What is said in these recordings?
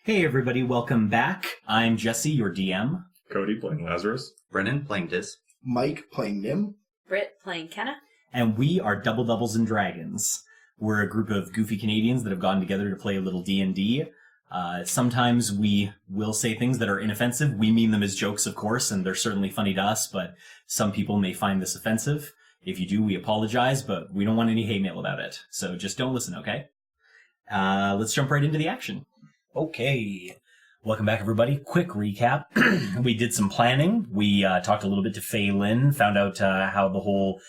Hey everybody, welcome back. I'm Jesse, your DM. Cody playing Lazarus. Brennan playing Diz. Mike playing Nim. Britt playing Kenna. And we are Double Doubles and Dragons. We're a group of goofy Canadians that have gotten together to play a little D&D. Sometimes we will say things that are inoffensive. We mean them as jokes, of course, and they're certainly funny to us, but some people may find this offensive. If you do, we apologize, but we don't want any hate mail about it. So just don't listen, okay? Let's jump right into the action. Okay. Welcome back, everybody. Quick recap. We did some planning. We talked a little bit to Phelan, found out how the whole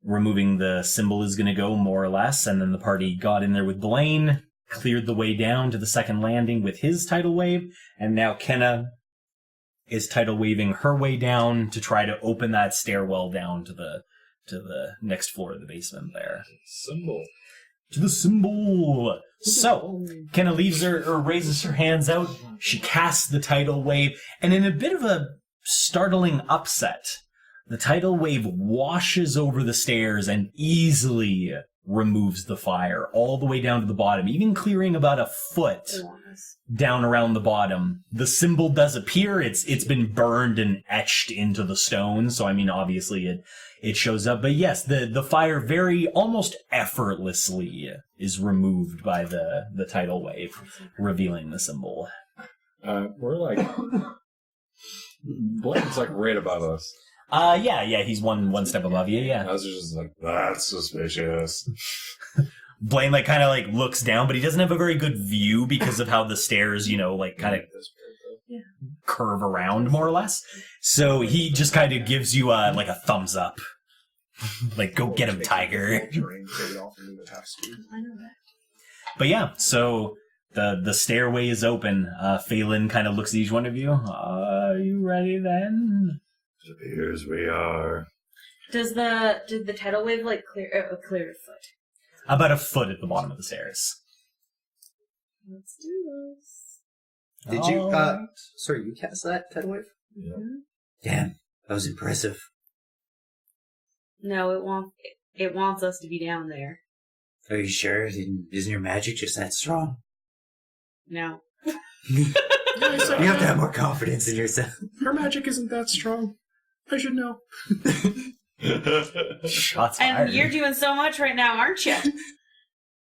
removing the symbol is going to go, more or less, and then the party got in there with Blaine, cleared the way down to the second landing with his tidal wave, and now Kenna is tidal waving her way down to try to open that stairwell down to the next floor of the basement there. Symbol. To the symbol. So, Kenna leaves her, or raises her hands out. She casts the tidal wave, and in a bit of a startling upset, the tidal wave washes over the stairs and easily removes the fire all the way down to the bottom, even clearing about a foot down around the bottom. The symbol does appear. It's been burned and etched into the stone, so I mean, obviously it shows up. But yes, the fire very almost effortlessly is removed by the tidal wave, revealing the symbol. We're like... Blaine's like right above us. Yeah, he's one step above you, yeah. I was just like, that's suspicious. Blaine kind of looks down, but he doesn't have a very good view because of how the stairs, kind of curve around more or less. So he just kind of gives you a thumbs up. Go get him, tiger. But yeah, so the stairway is open. Phelan kind of looks at each one of you. Are you ready then? It appears we are. Did the tidal wave clear a foot? About a foot at the bottom of the stairs. Let's do this. Did you, sorry, you cast that tidal wave? Yeah. Damn, that was impressive. No, it wants us to be down there. Are you sure? Isn't your magic just that strong? No. You have to have more confidence in yourself. Her magic isn't that strong. I should know. Shots fired. And you're doing so much right now, aren't you?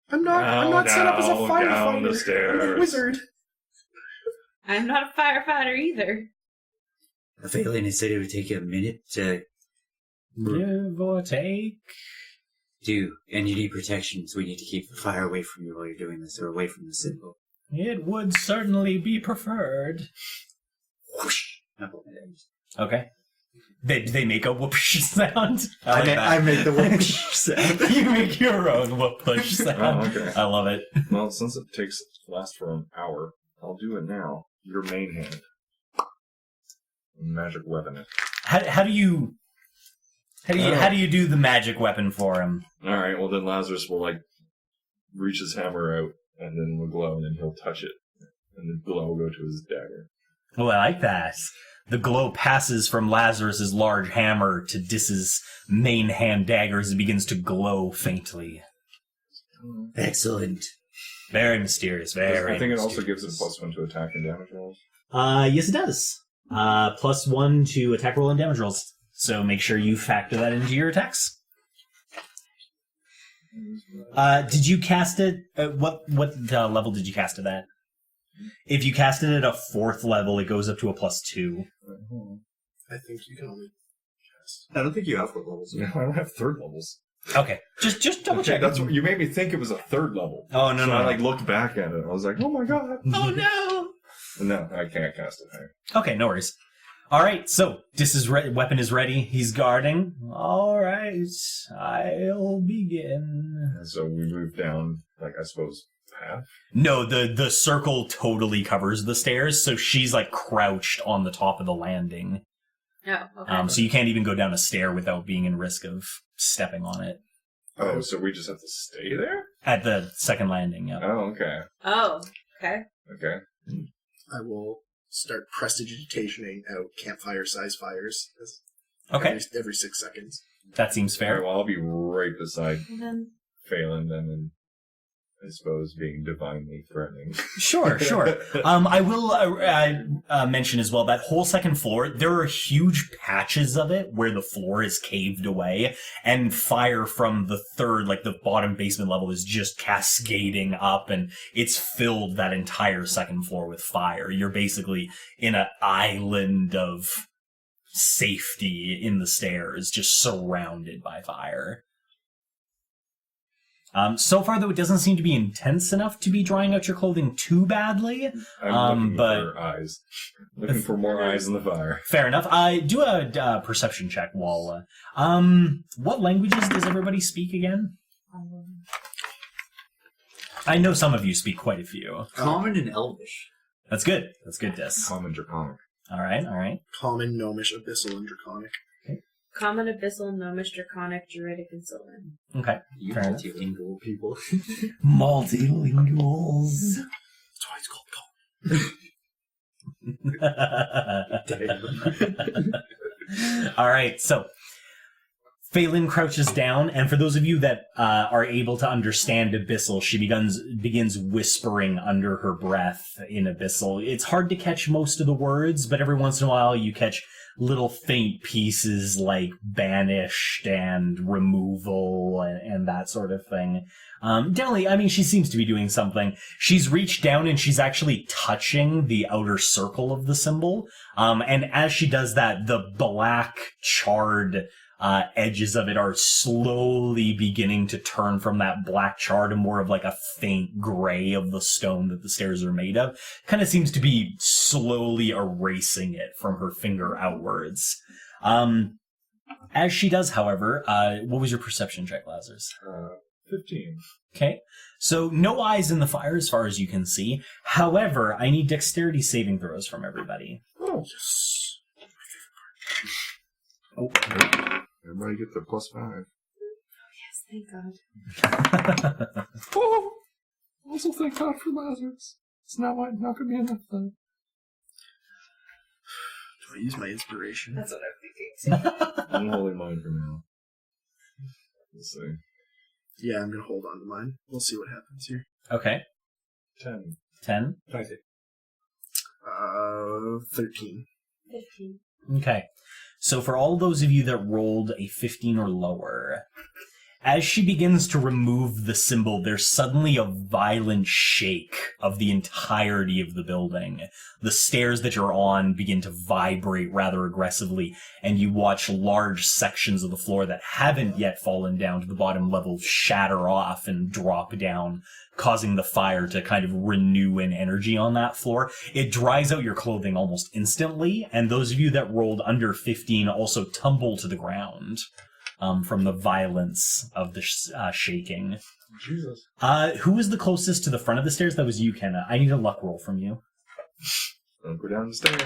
I'm not set up as a down the firefighter. stairs. I'm a wizard. I'm not a firefighter either. Phelan had said it would take you a minute to Give or take. do, and you need protection, so we need to keep the fire away from you while you're doing this, or away from the symbol. It would certainly be preferred. Whoosh! Okay. They make a whoopsh sound. I make the whoosh sound. You make your own whoopsh sound. Oh, okay. I love it. Well, since it lasts for an hour, I'll do it now. Your main hand. Magic weapon it. How do you do the magic weapon for him? Alright, well then Lazarus will reach his hammer out, and then it will glow, and then he'll touch it. And the glow will go to his dagger. Oh, I like that. The glow passes from Lazarus's large hammer to Dis's main hand dagger as it begins to glow faintly. Excellent. Very mysterious, very I think it mysterious. also gives it a +1 to attack and damage rolls. Yes, it does. +1 to attack roll and damage rolls. So make sure you factor that into your attacks. Did you cast it? What level did you cast it at? If you cast it at a 4th level, it goes up to a +2. I think you can only cast. I don't think you have 4 levels. No, I don't have 3rd levels. Okay, just double check. That's what you made me think it was a 3rd level. Oh no, So no, I no. looked back at it. I was like, oh my god. Oh no. No, I can't cast it higher. Okay, no worries. All right, so Dis's weapon is ready. He's guarding. All right, I'll begin. And so we move down, I suppose, half. No, the circle totally covers the stairs, so she's crouched on the top of the landing. Oh, okay. So you can't even go down a stair without being in risk of stepping on it. Oh, so we just have to stay there? At the second landing, yeah. Oh, okay. Oh, okay. Okay. I will start prestidigitationing out campfire-size fires. Okay, Every 6 seconds. that seems All right, fair. well, I'll be right beside Well, then Phelan then, I suppose, being divinely threatening. Sure. I will mention as well that whole second floor, there are huge patches of it where the floor is caved away, and fire from the third, like the bottom basement level, is just cascading up, and it's filled that entire second floor with fire. You're basically in an island of safety in the stairs, just surrounded by fire. So far, though, it doesn't seem to be intense enough to be drying out your clothing too badly. I'm looking for eyes. Looking for more eyes in the fire. Fair enough. Do a perception check, Walla. What languages does everybody speak again? I know some of you speak quite a few. Common and Elvish. That's good, Dis. Common Draconic. All right. Common, Gnomish, Abyssal, and Draconic. Common, Abyssal, Gnomish, Draconic, Druidic, and Sylvan. Okay. You Fair enough. multilingual people. Multilinguals. That's why it's called common. All right, so Phelan crouches down, and for those of you that are able to understand Abyssal, she begins whispering under her breath in Abyssal. It's hard to catch most of the words, but every once in a while you catch little faint pieces like banished and removal and that sort of thing. Definitely, I mean, she seems to be doing something. She's reached down and she's actually touching the outer circle of the symbol. And as she does that, the black, charred edges of it are slowly beginning to turn from that black char to more of like a faint gray of the stone that the stairs are made of. Kind of seems to be slowly erasing it from her finger outwards. As she does, however, what was your perception check, Lazarus? 15. Okay, so no eyes in the fire as far as you can see. However, I need dexterity saving throws from everybody. Oh, yes. Oh, Everybody get their +5. Yes, thank God. Oh! Also thank God for Lazarus. It's not going to be enough, though. Do I use my inspiration? That's what I'm thinking. I'm holding mine for now. We'll see. Yeah, I'm gonna hold on to mine. We'll see what happens here. okay. 10. 10. 13. 15. Okay. So for all those of you that rolled a 15 or lower, as she begins to remove the symbol, there's suddenly a violent shake of the entirety of the building. The stairs that you're on begin to vibrate rather aggressively, and you watch large sections of the floor that haven't yet fallen down to the bottom level shatter off and drop down, causing the fire to kind of renew in energy on that floor. It dries out your clothing almost instantly, and those of you that rolled under 15 also tumble to the ground. From the violence of the shaking. Jesus. Who was the closest to the front of the stairs? That was you, Kenna. I need a luck roll from you. Don't go down the stairs.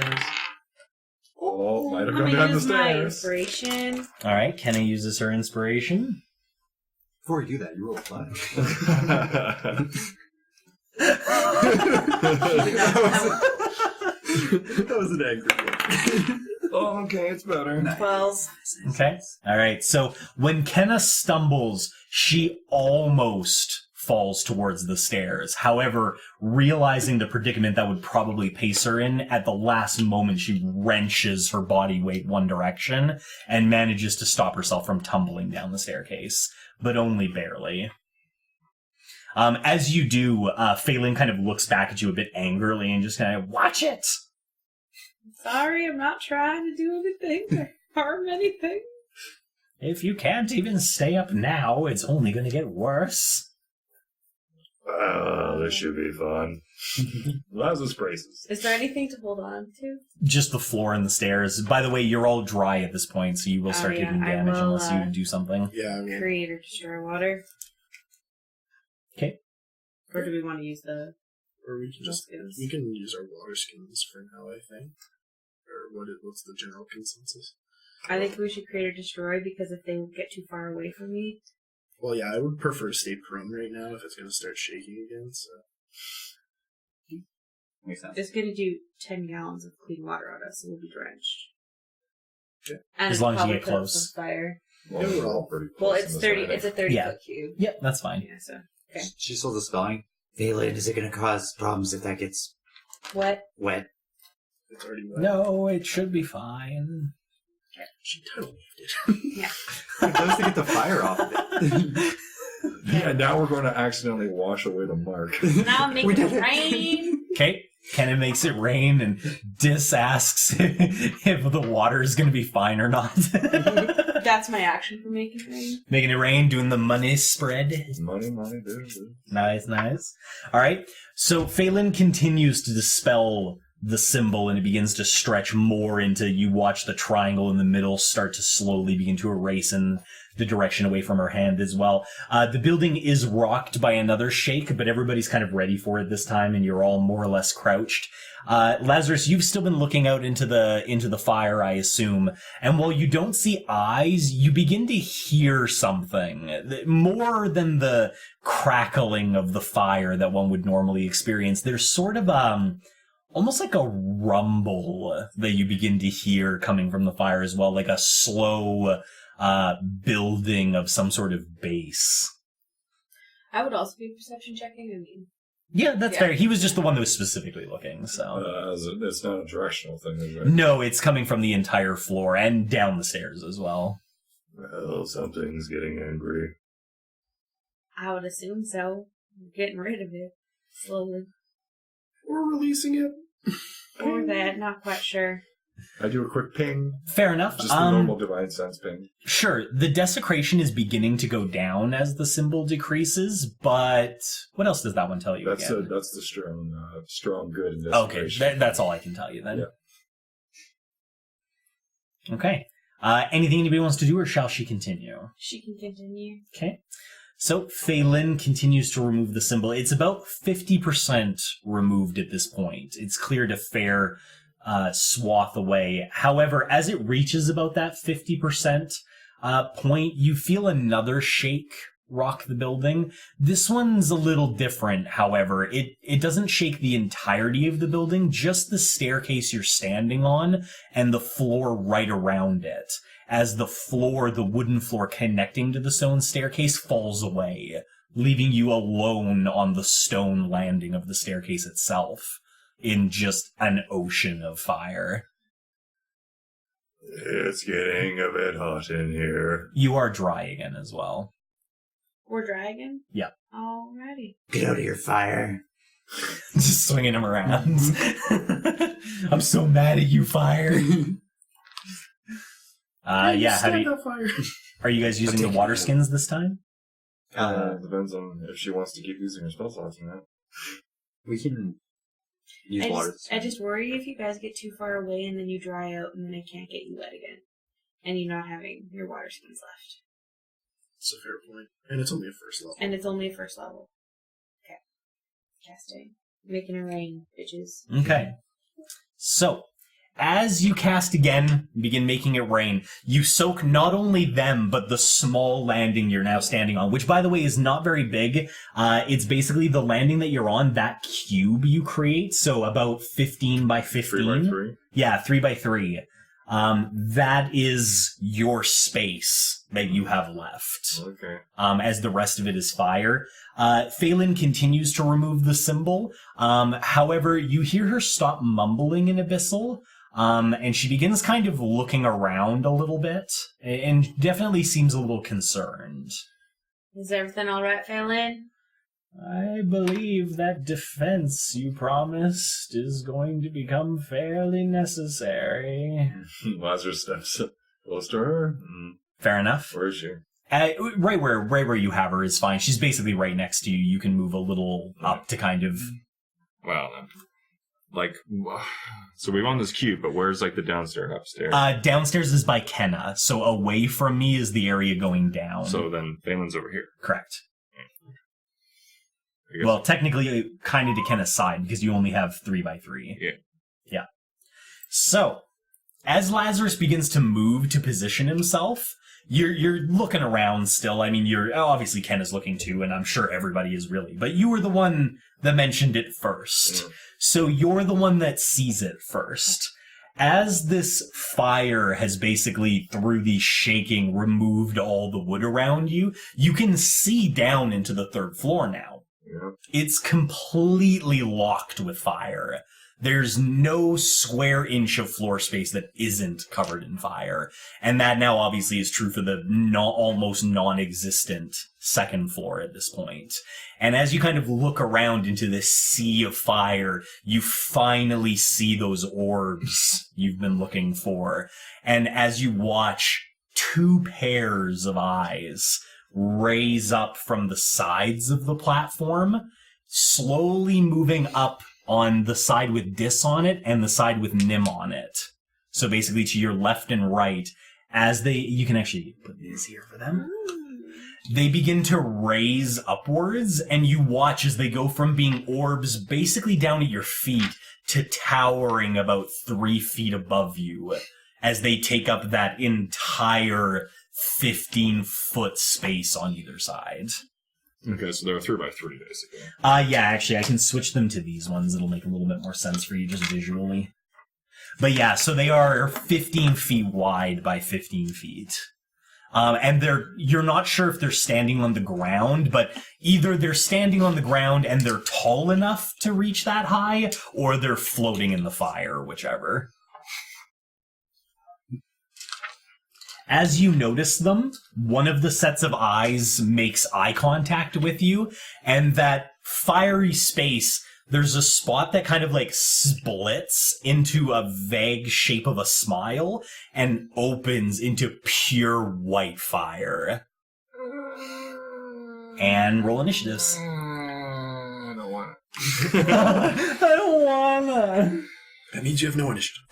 Oh, might have I'm gone gonna down the use my stairs. inspiration. All right, Kenna uses her inspiration. Before you do that, you roll a 5. That was an angry one. Oh, okay, it's better. 12. Okay. All right. So when Kenna stumbles, she almost falls towards the stairs. However, realizing the predicament that would probably place her in, at the last moment, she wrenches her body weight one direction and manages to stop herself from tumbling down the staircase, but only barely. As you do, Phelan kind of looks back at you a bit angrily and just kind of, watch it! Sorry, I'm not trying to do anything or harm anything. If you can't even stay up now, it's only going to get worse. Oh, this should be fun. Lazarus braces. Is there anything to hold on to? Just the floor and the stairs. By the way, you're all dry at this point, so you will start taking I damage will, unless you do something. Yeah, I mean, Create or destroy water. Okay. Or do we want to use the... or we can just skins? we can use our water skins for now, I think. Or what's the general consensus? I think we should create or destroy because if they get too far away from me... Well, yeah, I would prefer to stay prone right now if it's going to start shaking again, so... Makes sense. It's going to do 10 gallons of clean water on us and we'll be drenched. Okay. And As it'll long as you probably get put up close. some fire. Well, we're all pretty close. Well, in it's this 30. hiding. It's a 30 Yeah. foot cube. Yep, that's fine. Yeah, so Okay. She's still dispelling. Valen, is it going to cause problems if that gets What? wet? It's already wet. No, it should be fine. She totally did. It does to get the fire off of it. Yeah, now we're going to accidentally wash away the mark. Now I'm We making did it it. rain. Okay. Kenna makes it rain, and Dis asks if the water is going to be fine or not. That's my action for making it rain. Making it rain, doing the money spread. Money, dude. Nice. All right. So Phelan continues to dispel the symbol, and it begins to stretch more into, you watch the triangle in the middle start to slowly begin to erase in the direction away from her hand as well. The building is rocked by another shake, but everybody's kind of ready for it this time, and you're all more or less crouched. Lazarus, you've still been looking out into the fire, I assume, and while you don't see eyes, you begin to hear something more than the crackling of the fire that one would normally experience. There's sort of almost like a rumble that you begin to hear coming from the fire as well, like a slow building of some sort of base. I would also be perception checking. I mean, Yeah, that's Yeah. fair. He was just the one that was specifically looking, so. It's not a directional thing, is it? No, it's coming from the entire floor and down the stairs as well. Well, something's getting angry. I would assume so. We're getting rid of it slowly. We're releasing it. Or that, not quite sure. I do a quick ping. Fair enough. Just the normal divine sense ping. Sure, the desecration is beginning to go down as the symbol decreases, but what else does that one tell you That's again? that's the strong good in Okay, desecration. that's all I can tell you then. Yeah. Okay. Anything anybody wants to do, or shall she continue? She can continue. Okay. So Phelan continues to remove the symbol. It's about 50% removed at this point. It's cleared a fair swath away. However, as it reaches about that 50% point, you feel another shake rock the building. This one's a little different, however. It doesn't shake the entirety of the building, just the staircase you're standing on and the floor right around it. As the wooden floor connecting to the stone staircase falls away, leaving you alone on the stone landing of the staircase itself in just an ocean of fire. It's getting a bit hot in here. You are dry again as well. We're dragon? Yeah. Alrighty. Get out of your fire. Just swinging him around. I'm so mad at you, fire. Yeah, how do you, fire. are you guys using the water skins this time? Depends on if she wants to keep using her spell slots or not. We can use water. I just worry if you guys get too far away and then you dry out and then I can't get you wet again. And you're not having your water skins left. It's a fair point. And it's only a first level. And it's only a first level. Okay. Casting. Making it rain, bitches. Okay. So, as you cast again, begin making it rain, you soak not only them, but the small landing you're now standing on, which, by the way, is not very big. It's basically the landing that you're on, that cube you create, so about 15 by 15. 3 by 3? Yeah, 3 by 3. That is your space that you have left. Okay. As the rest of it is fire. Phelan continues to remove the symbol. However, you hear her stop mumbling in Abyssal, and she begins kind of looking around a little bit, and definitely seems a little concerned. Is everything alright, Phelan? I believe that defense you promised is going to become fairly necessary. Lazarus steps close to her. Fair enough. Where is she? Right where you have her is fine. She's basically right next to you. You can move a little up to kind of... Well, so we've on this cube, but where's the downstairs and upstairs? Downstairs is by Kenna, so away from me is the area going down. So then Phelan's over here. Correct. I guess. Well, technically, kind of to Kenna's side, because you only have 3 by 3. Yeah. Yeah. So, as Lazarus begins to move to position himself, you're looking around still. I mean, obviously Kenna's looking too, and I'm sure everybody is really, but you were the one that mentioned it first. So you're the one that sees it first. as this fire has basically, through the shaking, removed all the wood around you, you can see down into the 3rd floor now. Yeah. It's completely locked with fire. There's no square inch of floor space that isn't covered in fire. And that now obviously is true for the almost non-existent 2nd floor at this point. And as you kind of look around into this sea of fire, you finally see those orbs you've been looking for. And as you watch 2 pairs of eyes raise up from the sides of the platform, slowly moving up on the side with Dis on it and the side with Nim on it. So basically to your left and right, as you can actually put these here for them. They begin to raise upwards, and you watch as they go from being orbs basically down at your feet to towering about 3 feet above you as they take up that entire 15-foot space on either side. Okay, so they're 3x3 basically. Yeah, actually, I can switch them to these ones. It'll make a little bit more sense for you just visually. But yeah, so they are 15 feet wide by 15 feet. And you're not sure if they're standing on the ground, but either they're standing on the ground and they're tall enough to reach that high, or they're floating in the fire, whichever. As you notice them, one of the sets of eyes makes eye contact with you, and that fiery space, there's a spot that kind of like splits into a vague shape of a smile and opens into pure white fire. And roll initiatives. I don't want I don't wanna. That means you have no initiative.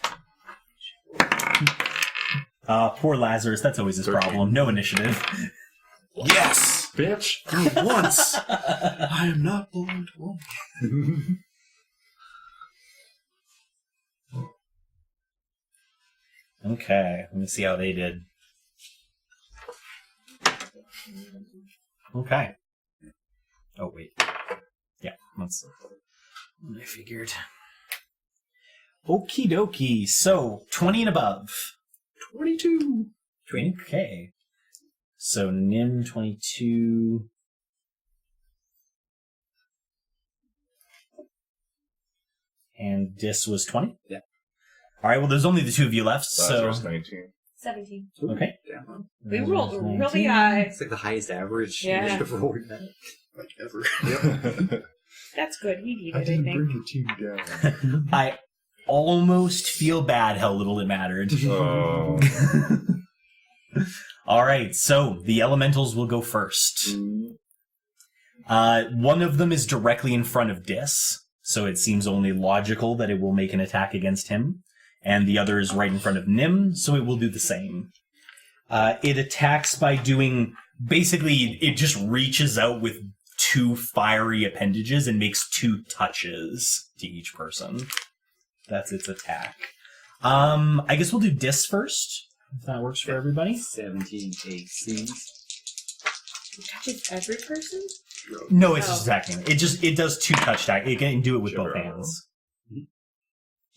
Poor Lazarus, that's always his 13. problem. No initiative. Yes! bitch. For once! I am not born to win. Okay, let me see how they did. Okay. Oh, wait. Yeah, that's what I figured. Okie dokie. So, 20 and above. 22. 20? Okay. So, Nim 22. And Dis was 20? Yeah. Alright, well, there's only the two of you left, Lazarus so... 19. 17. Okay. Yeah. We Lazarus rolled 19. really high. It's like the highest average Yeah. initiative roll we've had. Like ever. That's good. We need it, I I didn't think. bring your team down. I almost feel bad how little it mattered. Oh. Alright, so the elementals will go first. One of them is directly in front of Dis, so it seems only logical that it will make an attack against him. And the other is right in front of Nim, so it will do the same. It attacks by doing... Basically, it just reaches out with two fiery appendages and makes two touches to each person. That's its attack. I guess we'll do Dis first, if that works for everybody. 17 AC. It touches every person? No, it's Oh. just attacking. It does two touch attack. It can do it with Sure. both hands.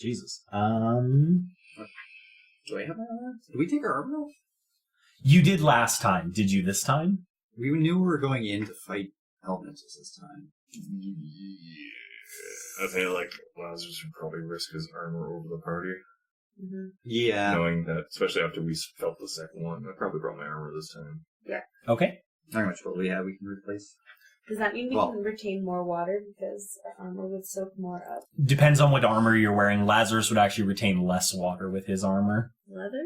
Jesus. Do I have my armor? Did we take our armor off? You did last time. Did you this time? We knew we were going in to fight elementals this time. Yeah. I think like Lazarus would probably risk his armor over the party, Mm-hmm. Yeah. knowing that, especially after we felt the second one. I probably brought my armor this time. Okay. How much what we have we can replace? Does that mean we Well- can retain more water because our armor would soak more up? Depends on what armor you're wearing. Lazarus would actually retain less water with his armor. Leather?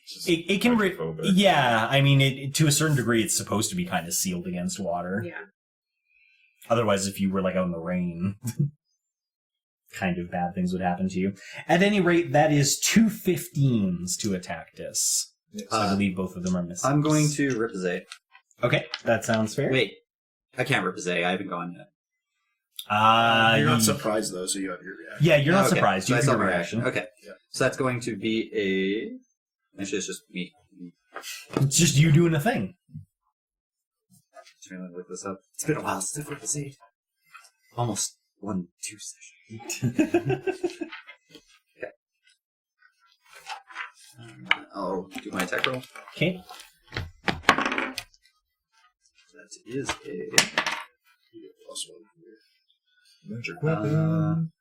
Just It can... hydrophobic. Yeah, I mean, to a certain degree, it's supposed to be kind of sealed against water. Yeah. Otherwise, if you were, like, out in the rain, kind of bad things would happen to you. At any rate, that is 2 15s to attack Dis. So I believe both of them are missing. I'm going to Ripazay. Okay, that sounds fair. Wait. I can't Ripazay. I haven't gone yet. You're not surprised, though, so you have your reaction. Yeah, you're not Okay, surprised. So You I have saw your my reaction. reaction. Okay. Yeah. So that's going to be a... Actually, it's just me. It's just you doing a thing. Trying to look this up. It's been a while since I've Ripazayed. Almost 1-2 sessions. I'll do my attack roll. Okay. That is a You get +1 here. Magic weapon.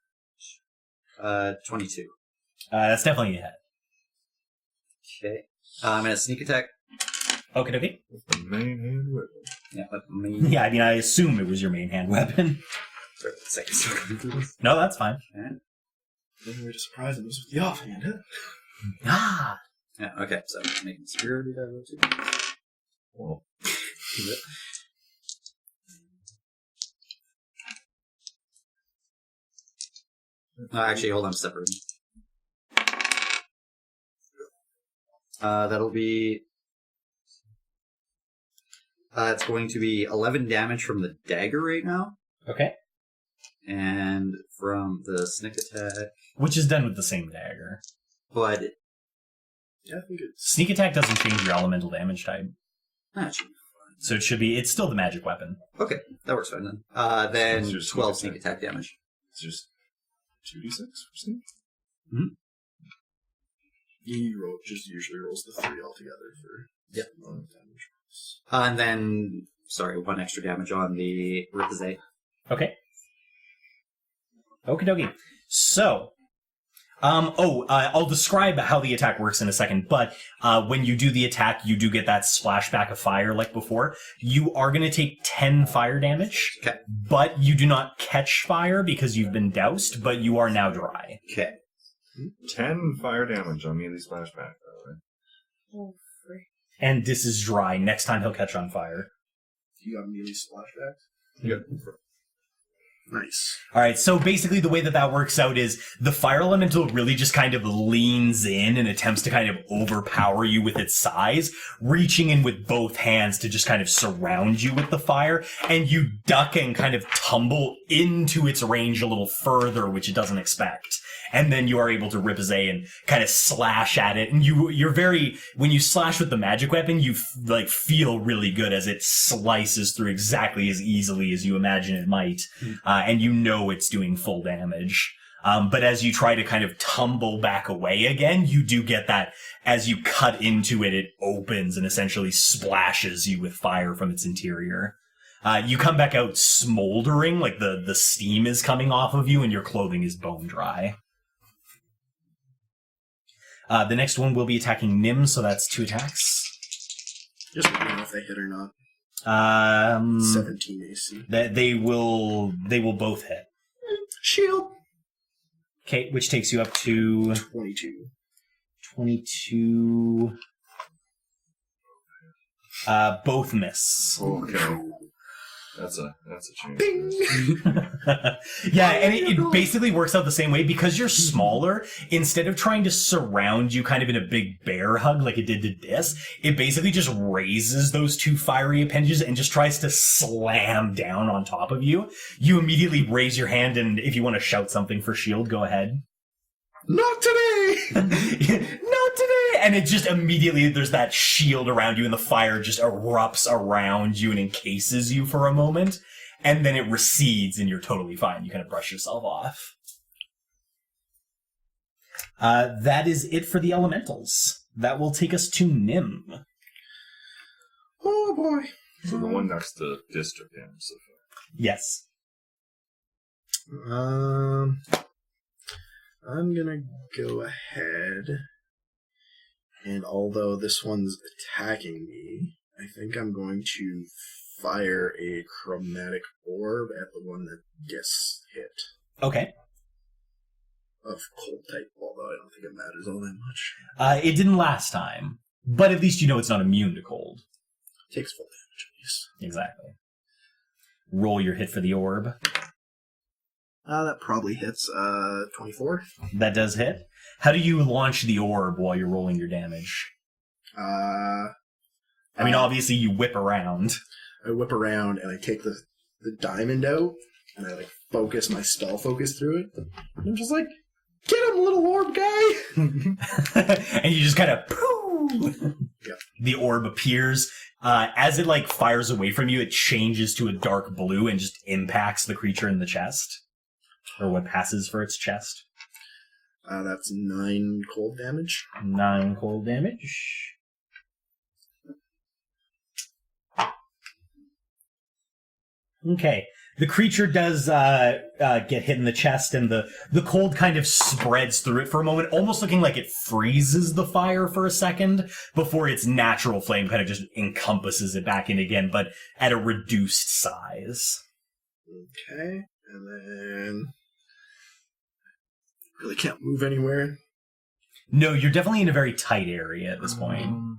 22. That's definitely a hit. Okay. I'm gonna sneak attack. Okay, okay. With the main hand weapon. Yeah, with me. Yeah, I mean, I assume it was your main hand weapon. For a second, so No, that's fine. and, The only way to surprise them is with the offhand, huh? Ah! yeah, okay, so making superiority die roll 2. Well, Actually, hold on, separating. That'll be. It's going to be 11 damage from the dagger right now, Okay. and from the sneak attack. Which is done with the same dagger. But Yeah, I think it's... Sneak attack doesn't change your elemental damage type. actually, So it's still the magic weapon. okay, that works fine then. Then It's just 12 sneak sneak attack damage. it's just 2d6 for sneak. He just usually rolls the 3 altogether for Yep. damage. And then, sorry, 1 extra damage on the Ripazay. Okay. Okie dokie. So, I'll describe how the attack works in a second, but when you do the attack, you do get that splashback of fire like before. You are going to take 10 fire damage, Okay. but you do not catch fire because you've been doused, but you are now dry. Okay. 10 fire damage on melee splashback, by the way. Oh, frick. And this is dry. Next time he'll catch on fire. You got melee splashbacks? Yep. Nice. All right, so basically the way that works out is the fire elemental really just kind of leans in and attempts to kind of overpower you with its size, reaching in with both hands to just kind of surround you with the fire, and you duck and kind of tumble into its range a little further, which it doesn't expect. And then you are able to ripazay and kind of slash at it, and you're very, when you slash with the magic weapon, you feel really good as it slices through exactly as easily as you imagine it might. And you know it's doing full damage. But as you try to kind of tumble back away again, you do get that as you cut into it, it opens and essentially splashes you with fire from its interior. You come back out smoldering, like the steam is coming off of you and your clothing is bone dry. The next one will be attacking Nim, so that's 2 attacks. Just let me know if they hit or not. 17 AC. They will both hit. Shield! Okay, which takes you up to 22. 22. Both miss. Okay. That's a change. Yeah, and it basically works out the same way because you're smaller. Instead of trying to surround you kind of in a big bear hug like it did to this, it basically just raises those 2 fiery appendages and just tries to slam down on top of you. You immediately raise your hand, and if you want to shout something for shield, go ahead. Not today! Not today! And it just immediately, there's that shield around you, and the fire just erupts around you and encases you for a moment, and then it recedes, and you're totally fine. You kind of brush yourself off. That is it for the elementals. That will take us to Nim. Oh boy. So the one next to district damage so far. Yes. I'm gonna go ahead, and although this one's attacking me, I think I'm going to fire a chromatic orb at the one that gets hit. Okay. Of cold type, although I don't think it matters all that much. It didn't last time, but at least you know it's not immune to cold. Takes full damage at least. Exactly. Roll your hit for the orb. That probably hits 24. That does hit. How do you launch the orb while you're rolling your damage? I I mean, obviously you whip around. I whip around and I take the diamond out and I focus my spell focus through it. And I'm just like, get him, little orb guy! And you just kind of pooh! Yep. The orb appears. As it fires away from you, it changes to a dark blue and just impacts the creature in the chest. Or what passes for its chest. That's 9 cold damage. 9 cold damage. Okay. The creature does get hit in the chest, and the cold kind of spreads through it for a moment, almost looking like it freezes the fire for a second before its natural flame kind of just encompasses it back in again, but at a reduced size. Okay, and then... Really can't move anywhere. No, you're definitely in a very tight area at this point.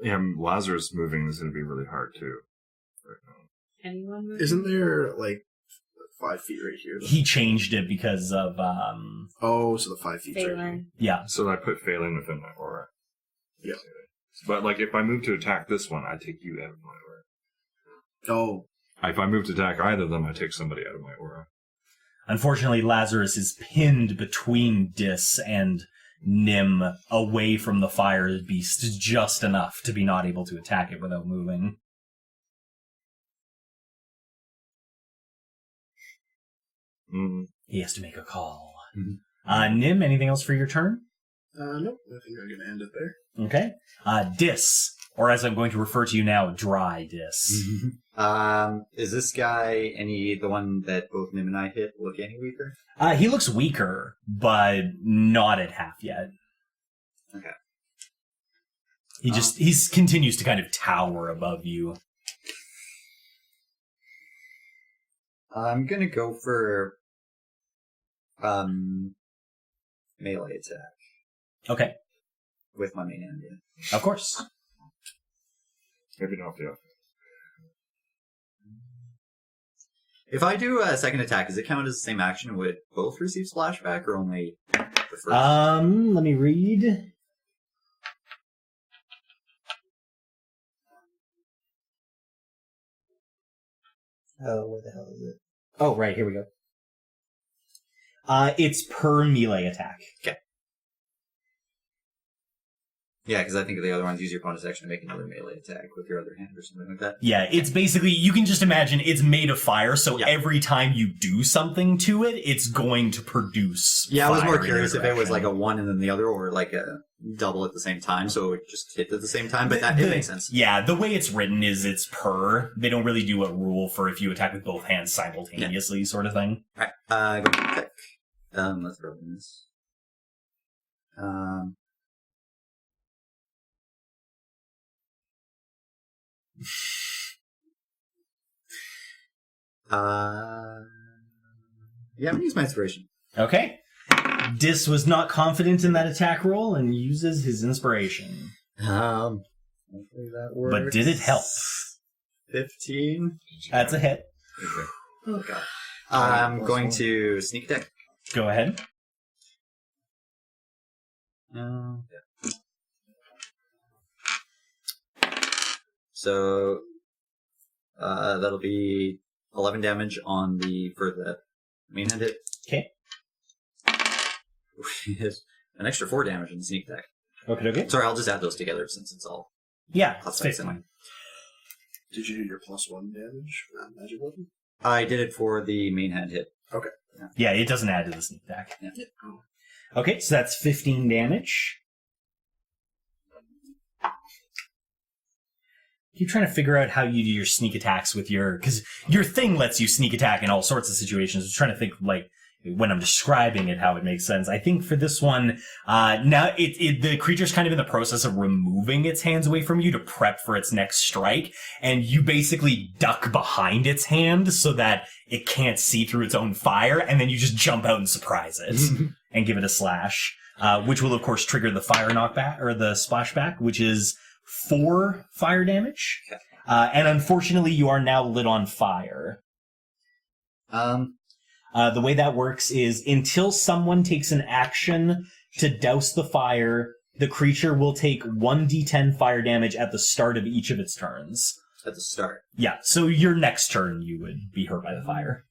Yeah, Lazarus moving is going to be really hard, too. Right now. Anyone moving? Isn't there, 5 feet right here? He changed it because of, Oh, so the 5 feet right here. Phelan. yeah. So I put Phelan within my aura. Yeah. But, if I move to attack this one, I take you out of my aura. Oh. If I move to attack either of them, I take somebody out of my aura. Unfortunately, Lazarus is pinned between Dis and Nim away from the fire beast just enough to be not able to attack it without moving. He has to make a call. Nim, anything else for your turn? Nope. I think I'm going to end it there. Okay. Dis, or as I'm going to refer to you now, Dry Dis. Is this guy the one that both Nim and I hit look any weaker? He looks weaker, but not at half yet. Okay. He continues to kind of tower above you. I'm gonna go for melee attack Okay. with my main hand. Yeah. Of course. Maybe not the offense. If I do a second attack, does it count as the same action? Would both receive splashback or only the first? Let me read. Oh, where the hell is it? Oh, right, here we go. It's per melee attack. Okay. Yeah, because I think the other ones use your bonus action to make another melee attack with your other hand or something like that. Yeah, it's basically, you can just imagine it's made of fire, so every time you do something to it, it's going to produce Yeah, I was more fire in curious your if it was direction. like a one and then the other, or like a double at the same time, so it would just hit at the same time, but it makes sense. Yeah, the way it's written is it's per. They don't really do a rule for if you attack with both hands simultaneously sort of thing. Alright, go attack. Let's roll this. Yeah, I'm gonna use my inspiration. Okay. Dis was not confident in that attack roll and uses his inspiration. Hopefully that works. But did it help? 15. That's a hit. Okay. Oh god. I'm going to sneak attack. Go ahead. Yeah. So that'll be 11 damage for the main hand hit. Okay. An extra 4 damage in the sneak attack. Okay. Sorry, I'll just add those together since it's all Yeah, plus it's 6 anyway. Did you do your +1 damage for that magic weapon? I did it for the main hand hit. Okay. Yeah, it doesn't add to the sneak attack. Yeah. Okay, so that's 15 damage. Keep trying to figure out how you do your sneak attacks with because your thing lets you sneak attack in all sorts of situations. I'm trying to think, when I'm describing it, how it makes sense. I think for this one, now the creature's kind of in the process of removing its hands away from you to prep for its next strike, and you basically duck behind its hand so that it can't see through its own fire, and then you just jump out and surprise it and give it a slash, which will of course trigger the fire knockback or the splashback, which is 4 fire damage. Okay. And unfortunately, you are now lit on fire. The way that works is until someone takes an action to douse the fire, the creature will take 1d10 fire damage at the start of each of its turns. At the start. Yeah, so your next turn you would be hurt by the fire.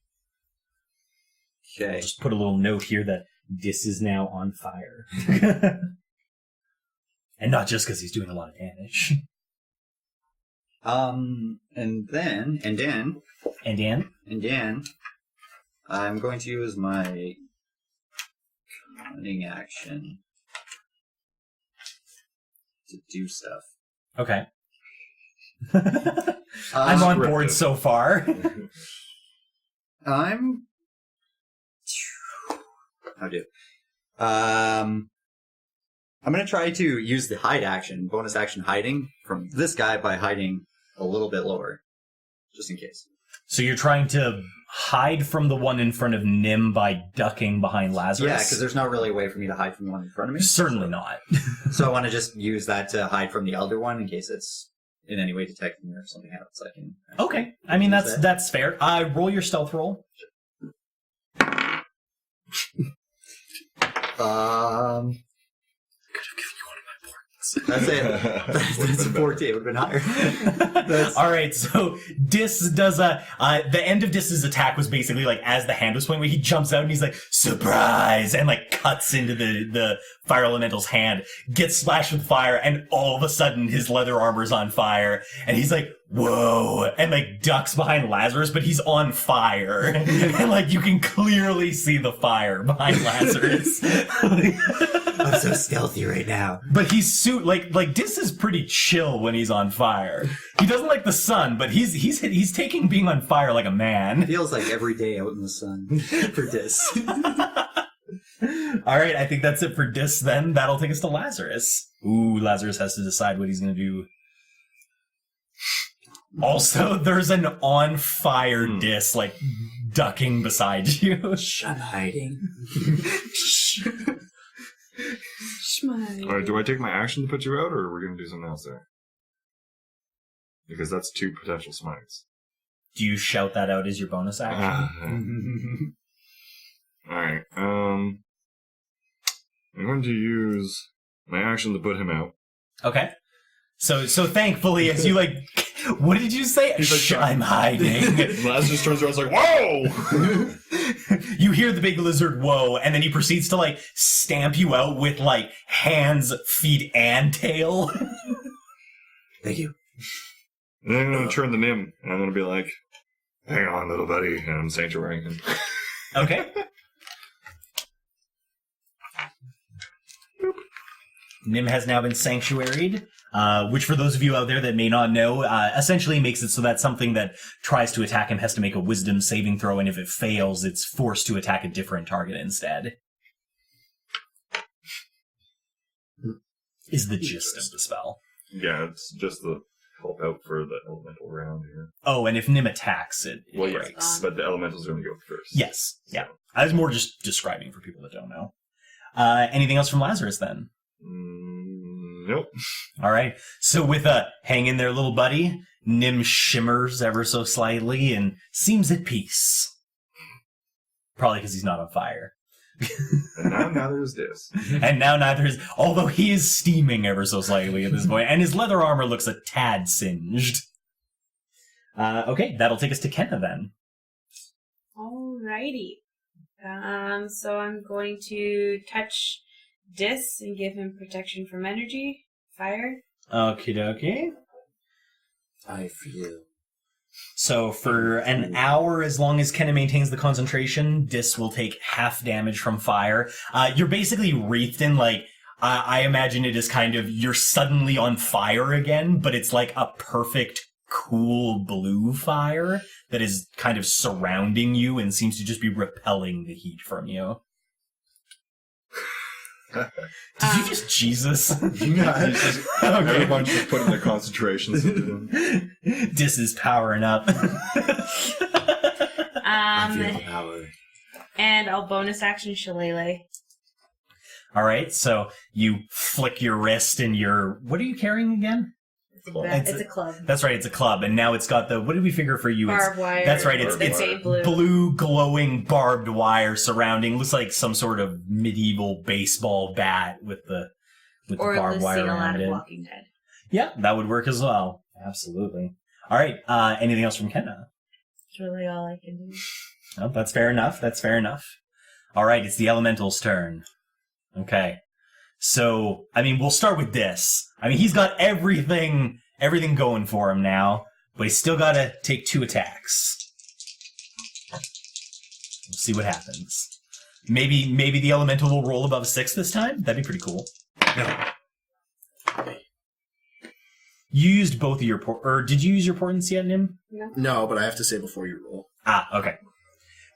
Okay. Just put a little note here that Dis is now on fire. And not just because he's doing a lot of damage. And then, I'm going to use my running action to do stuff. Okay. I'm on board so far. I'm going to try to use the hide action, bonus action hiding from this guy by hiding a little bit lower, just in case. So you're trying to hide from the one in front of Nim by ducking behind Lazarus? Yeah, because there's not really a way for me to hide from the one in front of me. Certainly not. So I want to just use that to hide from the elder one in case it's in any way detecting or something else. I can. Okay. I mean, that's fair. Roll your stealth roll. That's it. That's a 14. It would have been higher. All right, so Dis does the end of Dis's attack was basically like as the hand was pointing, he jumps out and he's like, surprise, and like cuts into the fire elemental's hand, gets splashed with fire, and all of a sudden his leather armor's on fire, and he's like, whoa, and like ducks behind Lazarus, but he's on fire. And like you can clearly see the fire behind Lazarus. I'm so stealthy right now. But he's like Dis is pretty chill when he's on fire. He doesn't like the sun, but he's taking being on fire like a man. Feels like every day out in the sun for Dis. All right, I think that's it for Dis then. That'll take us to Lazarus. Ooh, Lazarus has to decide what he's going to do. Also, there's an on-fire Dis, like, ducking beside you. I'm hiding. Alright, do I take my action to put you out, or are we going to do something else there? Because that's 2 potential smites. Do you shout that out as your bonus action? Alright, I'm going to use my action to put him out. Okay. So thankfully, as you, like... What did you say? He's like, I'm hiding. Lazarus turns around and is like, whoa! You hear the big lizard, whoa, and then he proceeds to, like, stamp you out with, like, hands, feet, and tail. Thank you. And then I'm going to turn to Nim, and I'm going to be like, hang on, little buddy, and I'm sanctuarying him. Okay. Nim has now been sanctuaried. Which for those of you out there that may not know, essentially makes it so that something that tries to attack him has to make a wisdom saving throw, and if it fails, it's forced to attack a different target instead. Is the gist of the spell. Yeah, it's just the help out for the elemental round here. Oh, and if Nim attacks, it Well, breaks. yes, but the elemental's going to go first. Yes, yeah. I was more just describing for people that don't know. Anything else from Lazarus, then? Nope. All right. So with a hang in there, little buddy, Nim shimmers ever so slightly and seems at peace. Probably because he's not on fire. And now neither is this. And now neither is... Although he is steaming ever so slightly at this point, and his leather armor looks a tad singed. Okay, that'll take us to Kenna then. Alrighty. So I'm going to touch Dis and give him protection from energy, fire. Okie dokie. I feel. So for an hour, as long as Kenna maintains the concentration, Dis will take half damage from fire. You're basically wreathed in, like, I imagine it is kind of, you're suddenly on fire again, but it's like a perfect, cool blue fire that is kind of surrounding you and seems to just be repelling the heat from you. Did you just Jesus? Yeah, just, Okay. everyone's just putting their concentrations into them. Dis is powering up. I feel the power. And I'll bonus action Shillelagh. All right, so you flick your wrist and your... What are you carrying again? It's a club. That's right, it's a club, and now it's got the... What did we figure for you? Barbed wire. That's right, it's fade blue. blue glowing barbed wire surrounding... Looks like some sort of medieval baseball bat with the barbed wire Lucille out around of it. Walking Dead. Yeah, that would work as well. Absolutely. All right, anything else from Kenna? That's really all I can do. Oh, that's fair enough. That's fair enough. All right, it's the elemental's turn. Okay. So, I mean, we'll start with this. I mean, he's got everything going for him now, but he's still got to take 2 attacks. We'll see what happens. Maybe the elemental will roll above 6 this time. That'd be pretty cool. No. You used both of your or did you use your portents yet, Nim? No, but I have to say before you roll. Ah, okay.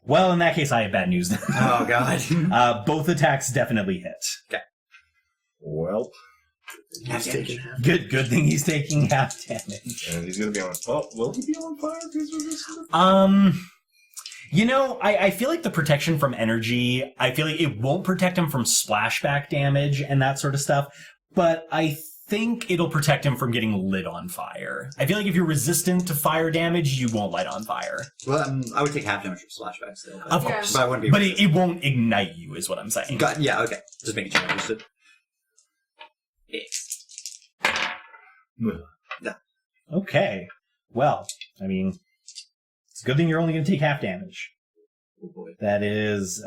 Well, in that case, I have bad news. Oh, God. Both attacks definitely hit. Okay. Well, He's taking half. Good thing he's taking half damage. and he's gonna be on. Oh, will he be on fire? Because we're just I feel like the protection from energy, I feel like it won't protect him from splashback damage and that sort of stuff, but I think it'll protect him from getting lit on fire. I feel like if you're resistant to fire damage, you won't light on fire. Well, I would take half damage from splashback still. But, Of course. But I wouldn't be. But it won't ignite you, is what I'm saying. Yeah, okay. Just making sure I understood. Yeah. Okay. Well, I mean, it's a good thing you're only going to take half damage. Oh boy. That is,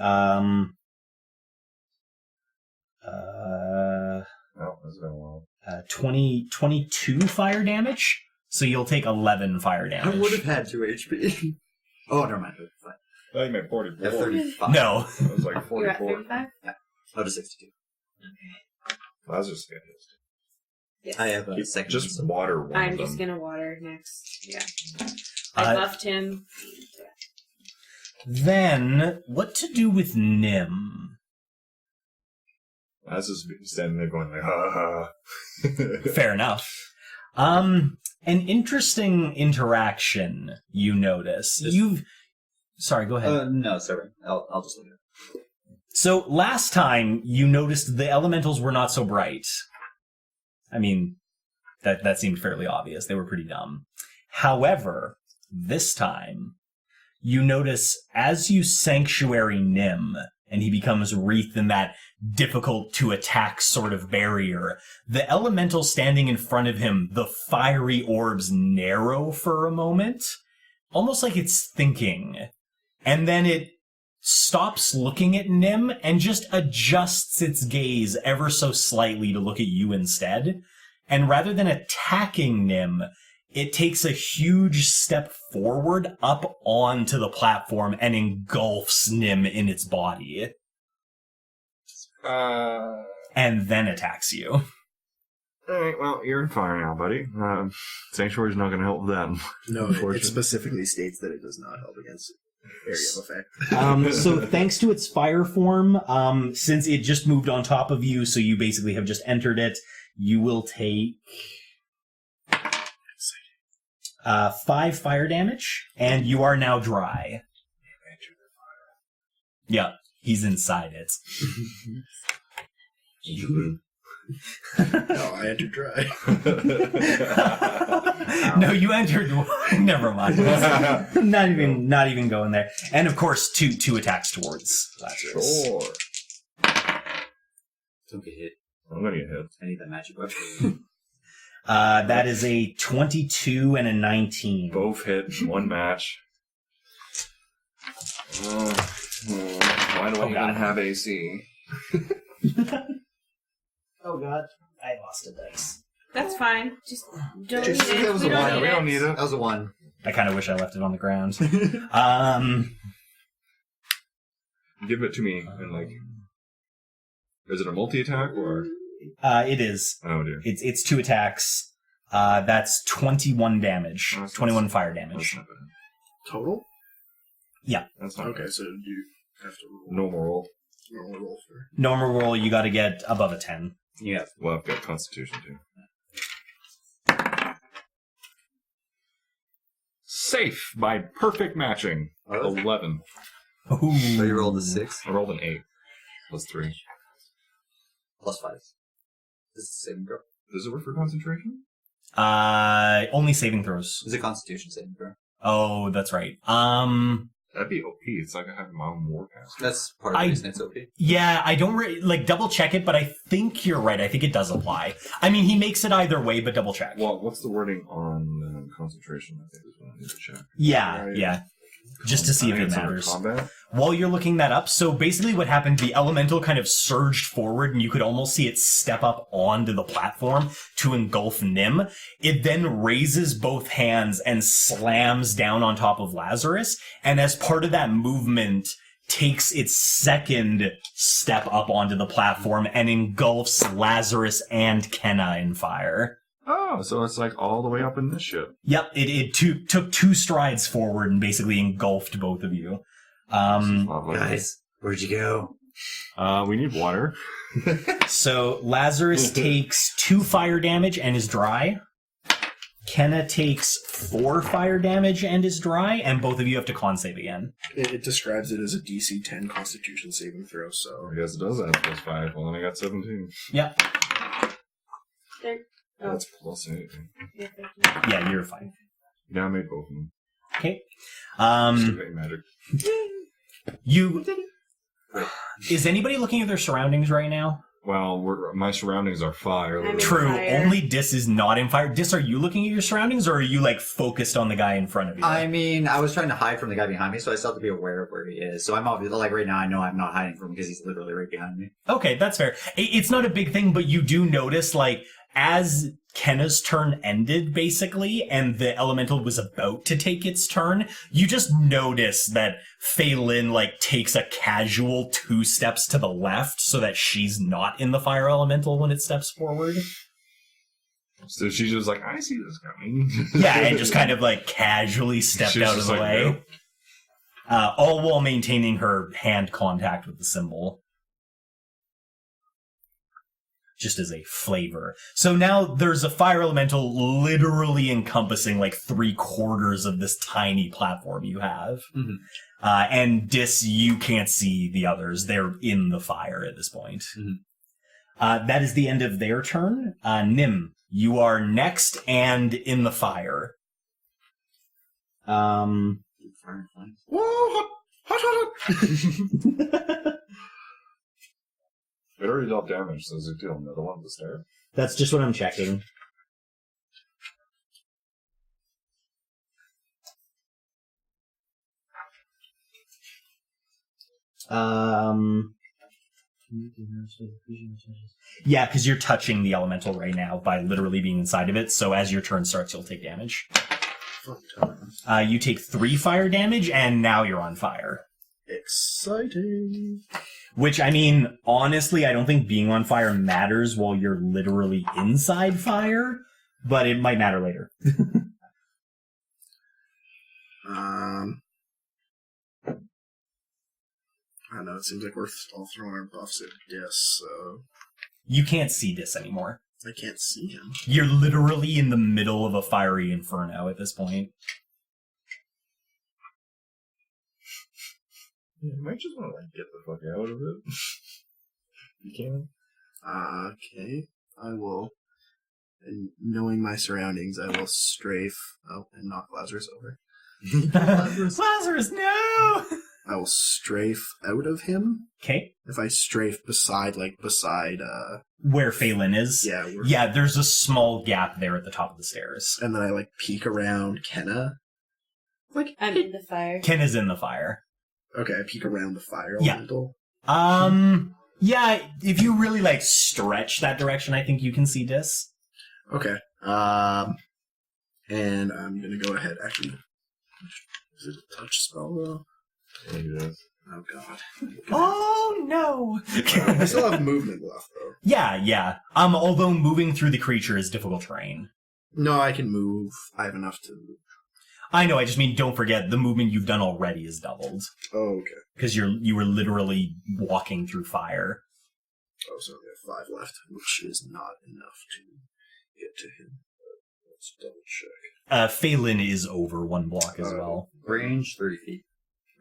Oh, that's been a while. 22 fire damage. So you'll take 11 fire I damage. would have had 2 HP. Oh, never mind. Fine. I think meant 44. Yeah, 35. No. It was like You're at 44. 35? Oh, to 62. Lazarus got his. Yes. I have a second. Just water one I'm of just them. gonna water next. Yeah. I buffed him. Then, what to do with Nim? Lazarus standing there going like, ha ha. Fair enough. An interesting interaction you notice. Sorry, go ahead. No, sorry. I'll just leave it. So last time you noticed the elementals were not so bright. I mean, that seemed fairly obvious. They were pretty dumb. However, this time you notice as you sanctuary Nim and he becomes wreathed in that difficult to attack sort of barrier, the elemental standing in front of him, the fiery orbs narrow for a moment, almost like it's thinking. And then it stops looking at Nim and just adjusts its gaze ever so slightly to look at you instead. And rather than attacking Nim, it takes a huge step forward up onto the platform and engulfs Nim in its body. And then attacks you. Alright, well, you're on fire now, buddy. Sanctuary's not gonna help with that. No, it specifically states that it does not help against area of effect. So thanks to its fire form, since it just moved on top of you, so you basically have just entered it, you will take 5 fire damage, and you are now dry. Yeah, he's inside it. No, I entered dry. No, you entered. Never mind. Not even going there. And of course, two attacks towards Lazarus. Sure. Don't get hit. I'm gonna get hit. I need that magic weapon. That is a 22 and a 19. Both hit in one match. Why do I even have AC? Oh god, I lost a dice. That's fine. Just don't Just- need that it. was We a don't one. need We it. don't need it. That was a 1. I kind of wish I left it on the ground. Give it to me and like. Is it a multi-attack or? It is. Oh dear. It's 2 attacks. That's 21 damage. That's 21 fire That's damage. not bad. Total? That's not Okay, bad. so you have to roll. Normal roll. Normal roll for. Normal roll, you gotta get above a 10. Yeah. Well, I've got Constitution too. Safe by perfect matching. Oh. 11. Ooh. So you rolled a 6 I rolled an 8. Plus 3. plus 5. This is the saving throw. Does it work for concentration? Only saving throws. It's a Constitution saving throw. Oh, that's right. That'd be OP. It's like I have my own warcaster. That's part of the reason it's OP. Yeah, I don't double check it, but I think you're right. I think it does apply. I mean, he makes it either way, but double check. Well, what's the wording on concentration? I think is what I need to check. Yeah. Just to see if I think it it's under matters. Combat. While you're looking that up, so basically what happened, the elemental kind of surged forward and you could almost see it step up onto the platform to engulf Nim. It then raises both hands and slams down on top of Lazarus, and as part of that movement, takes its second step up onto the platform and engulfs Lazarus and Kenna in fire. Oh, so it's like all the way up in this ship. Yep, it took 2 strides forward and basically engulfed both of you. Guys, where'd you go? We need water. So Lazarus takes 2 fire damage and is dry. Kenna takes 4 fire damage and is dry, and both of you have to con save again. It describes it as a DC 10 Constitution saving throw, so... I guess it does have +5. Well, then I got 17. Yep. That's +8. Yeah, you're fine. Yeah, I made both of them. Okay. Magic. You... Is anybody looking at their surroundings right now? Well, my surroundings are fire. I'm in True. fire. Only Dis is not in fire. Dis, are you looking at your surroundings, or are you, like, focused on the guy in front of you? I mean, I was trying to hide from the guy behind me, so I still have to be aware of where he is. So I'm obviously, like, right now, I know I'm not hiding from him because he's literally right behind me. Okay, that's fair. It's not a big thing, but you do notice, like, as Kenna's turn ended, basically, and the elemental was about to take its turn, you just notice that Phelan, like, takes a casual 2 steps to the left so that she's not in the fire elemental when it steps forward. So she's just like, I see this coming. Yeah, and just kind of, like, casually stepped She's out of just the like, way. nope. All while maintaining her hand contact with the symbol. Just as a flavor. So now there's a fire elemental literally encompassing like 3/4 of this tiny platform you have. Mhm. And Dis, you can't see the others. They're in the fire at this point. That is the end of their turn. Nim, you are next and in the fire. Fire. Whoa! Hot. It already dealt damage, so does it deal another one to start? That's just what I'm checking. Yeah, because you're touching the elemental right now by literally being inside of it, so as your turn starts, you'll take damage. Fun time. You take 3 fire damage, and now you're on fire. Exciting. Which, I mean, honestly, I don't think being on fire matters while you're literally inside fire, but it might matter later. I don't know, it seems like we're all throwing our buffs at Dis, so... You can't see this anymore. I can't see him. You're literally in the middle of a fiery inferno at this point. Yeah, you might just want to like get the fuck out of it. You can. Okay, I will. And knowing my surroundings, I will strafe out and knock Lazarus over. Lazarus, no! I will strafe out of him. Okay. If I strafe beside, Where Phelan is? yeah, Yeah, there's a small gap there at the top of the stairs. and then I, peek around Kenna. I'm in the fire. Ken is in the fire. Okay, I peek around the fire Yeah. elemental. Yeah, if you really, stretch that direction, I think you can see Dis. Okay, and I'm gonna go ahead, actually. Is it a touch spell, though? Yeah, it is. Oh, God. Oh, no! I still have movement left, though. Yeah. Although moving through the creature is difficult terrain. No, I can move. I have enough to move. I know, I just mean don't forget, the movement you've done already is doubled. Oh, okay. Because you were literally walking through fire. Oh, so we have 5 left, which is not enough to get to him. Let's double check. Phelan is over 1 block as well. Range 30 feet.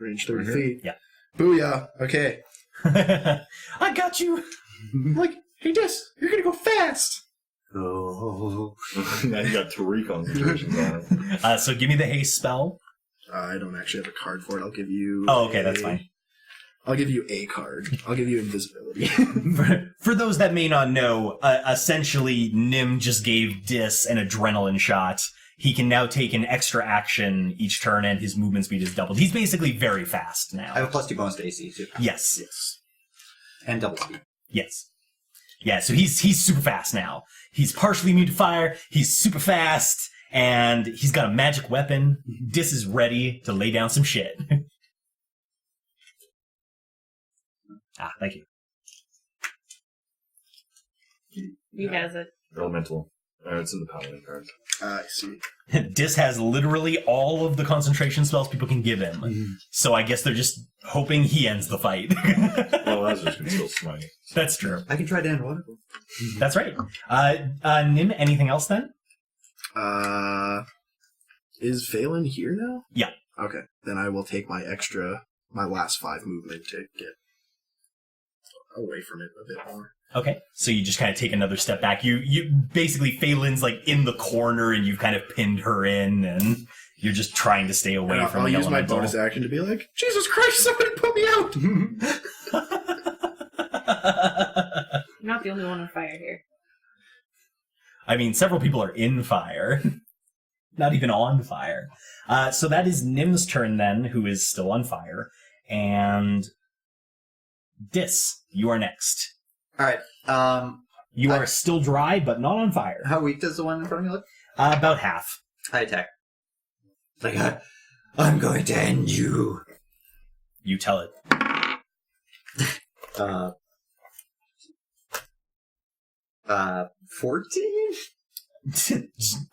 Range 30 Right here? feet. Yeah. Booyah. Okay. I got you! Hey, Dis, you're gonna go fast! Oh. Now you got 3 concentrations on it. So give me the haste spell. I don't actually have a card for it. I'll give you... Oh, okay, that's fine. I'll give you a card. I'll give you invisibility. For those that may not know, essentially, Nim just gave Dis an adrenaline shot. He can now take an extra action each turn, and his movement speed is doubled. He's basically very fast now. I have a +2 bonus to AC, too. Yes. Yes. And double speed. Yes. Yeah, so he's super fast now. He's partially immune to fire, he's super fast, and he's got a magic weapon. Dis is ready to lay down some shit. Thank you. He has it. Elemental. It's in the paladin cards. I see. Dis has literally all of the concentration spells people can give him. So I guess they're just hoping he ends the fight. Well, Lazarus can still smite. That's true. I can try to end one. That's right. Nim, anything else then? Is Phelan here now? Yeah. Okay, then I will take my last 5 movement to get away from it a bit more. Okay, so you just kind of take another step back. You basically, Phelan's like in the corner and you've kind of pinned her in and you're just trying to stay away from I'll the use my elemental. bonus action to be like, Jesus Christ, somebody put me out! You're not the only one on fire here. I mean, several people are in fire. Not even on fire. So that is Nim's turn then, who is still on fire. And Dis, you are next. All right. You are still dry, but not on fire. How weak does the one in front of me look? About half. I attack. Like, I'm going to end you. You tell it. 14?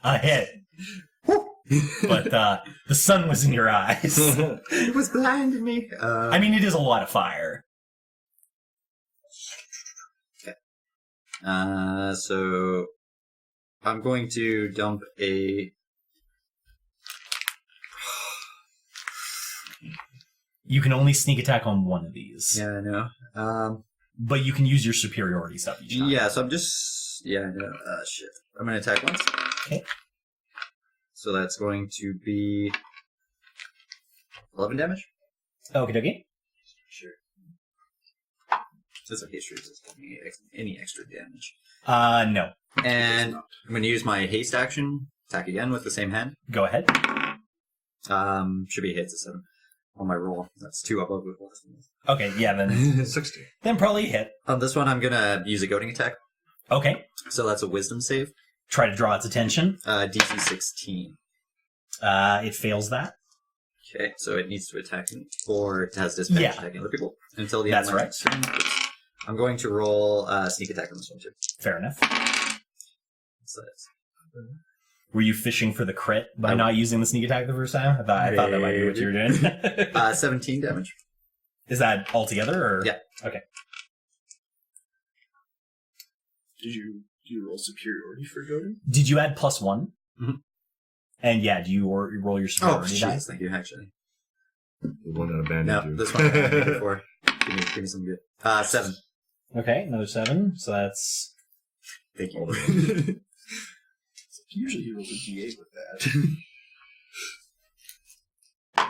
A hit. But the sun was in your eyes. It was blinding me. I mean, it is a lot of fire. Okay. So I'm going to dump a... You can only sneak attack on one of these. Yeah, I know. But you can use your superiority stuff each time. Yeah, so I'm just... Yeah, I know. Shit. I'm going to attack once. Okay. So that's going to be 11 damage. Okie dokie. Sure. It's okay, sure. It's any extra damage. No. And I'm going to use my haste action. Attack again with the same hand. Go ahead. Should be a hit. It's a 7 on my roll. That's 2 above with less than this. Okay, yeah, then 60. then probably hit. On this one, I'm going to use a goading attack. Okay. So that's a wisdom save. Try to draw its attention. DC 16. It fails that. Okay, so it needs to attack me, or it has disadvantage Yeah. attacking other people until the end That's of my right. next turn. I'm going to roll sneak attack on this one too. Fair enough. So that's Were you fishing for the crit by not using the sneak attack the first time? I thought that might be what you were doing. 17 damage. Is that all together, or? Yeah. Okay. Did you roll superiority for goading? Did you add +1? Mhm. And yeah, do you roll your Oh, superiority jeez, dice? thank you, actually. The one that abandoned No, you. this one I had before. Give me some good. 7. Okay, another 7. So that's... Thank you. Usually he rolls a D8 with that.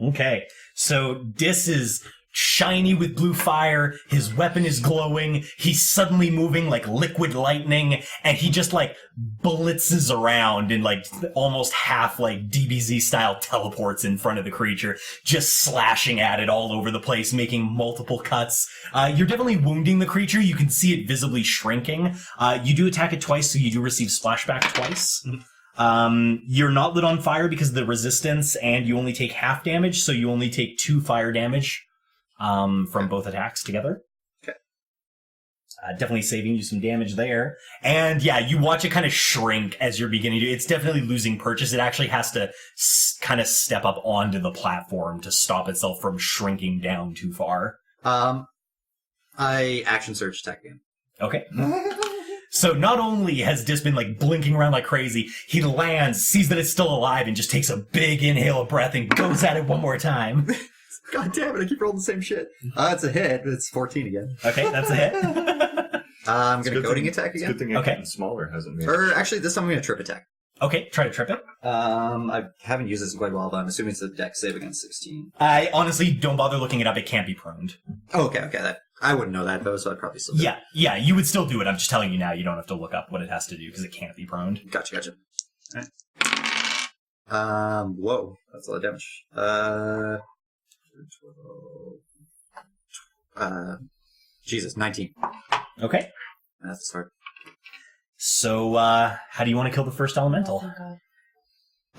Okay, so Dis is shiny with blue fire, his weapon is glowing, he's suddenly moving like liquid lightning, and he just like blitzes around and like almost half like DBZ style teleports in front of the creature, just slashing at it all over the place, making multiple cuts. You're definitely wounding the creature, you can see it visibly shrinking. You do attack it twice, so you do receive splashback twice. You're not lit on fire because of the resistance, and you only take half damage, so you only take 2 fire damage from both attacks together. Okay. Definitely saving you some damage there. And yeah, you watch it kind of shrink as you're beginning to... It's definitely losing purchase. It actually has to kind of step up onto the platform to stop itself from shrinking down too far. I action surge attack again. Okay. So not only has Dis been like blinking around like crazy, he lands, sees that it's still alive, and just takes a big inhale of breath and goes at it one more time. God damn it, I keep rolling the same shit. It's a hit, but it's 14 again. Okay, that's a hit. I'm going to goading attack It's a again. good thing it's Okay. getting smaller, hasn't made. Or actually, this time I'm going to trip attack. Okay, try to trip it. I haven't used this in quite a while, but I'm assuming it's a dex save against 16. I honestly don't bother looking it up. It can't be pruned. Oh, okay. I wouldn't know that, though, so I'd probably still do it. Yeah, you would still do it. I'm just telling you now. You don't have to look up what it has to do because it can't be pruned. Gotcha. Alright. Whoa. That's a lot of damage. 19. Okay. That's hard. So, how do you want to kill the first elemental? Oh,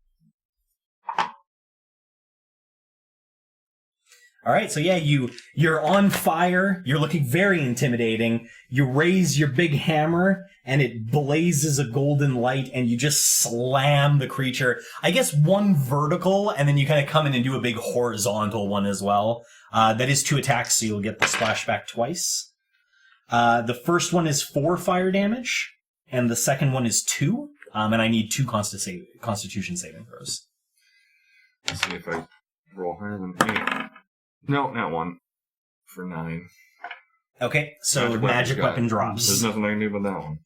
All right, so yeah, you're on fire. You're looking very intimidating. You raise your big hammer, and it blazes a golden light, and you just slam the creature. I guess one vertical, and then you kind of come in and do a big horizontal one as well. That is 2 attacks, so you'll get the splashback twice. The first one is 4 fire damage, and the second one is 2. And I need 2 Constitution saving throws. Let's see if I roll higher than 8. No, not 1. For 9. Okay, so magic weapon drops. There's nothing I can do about that one.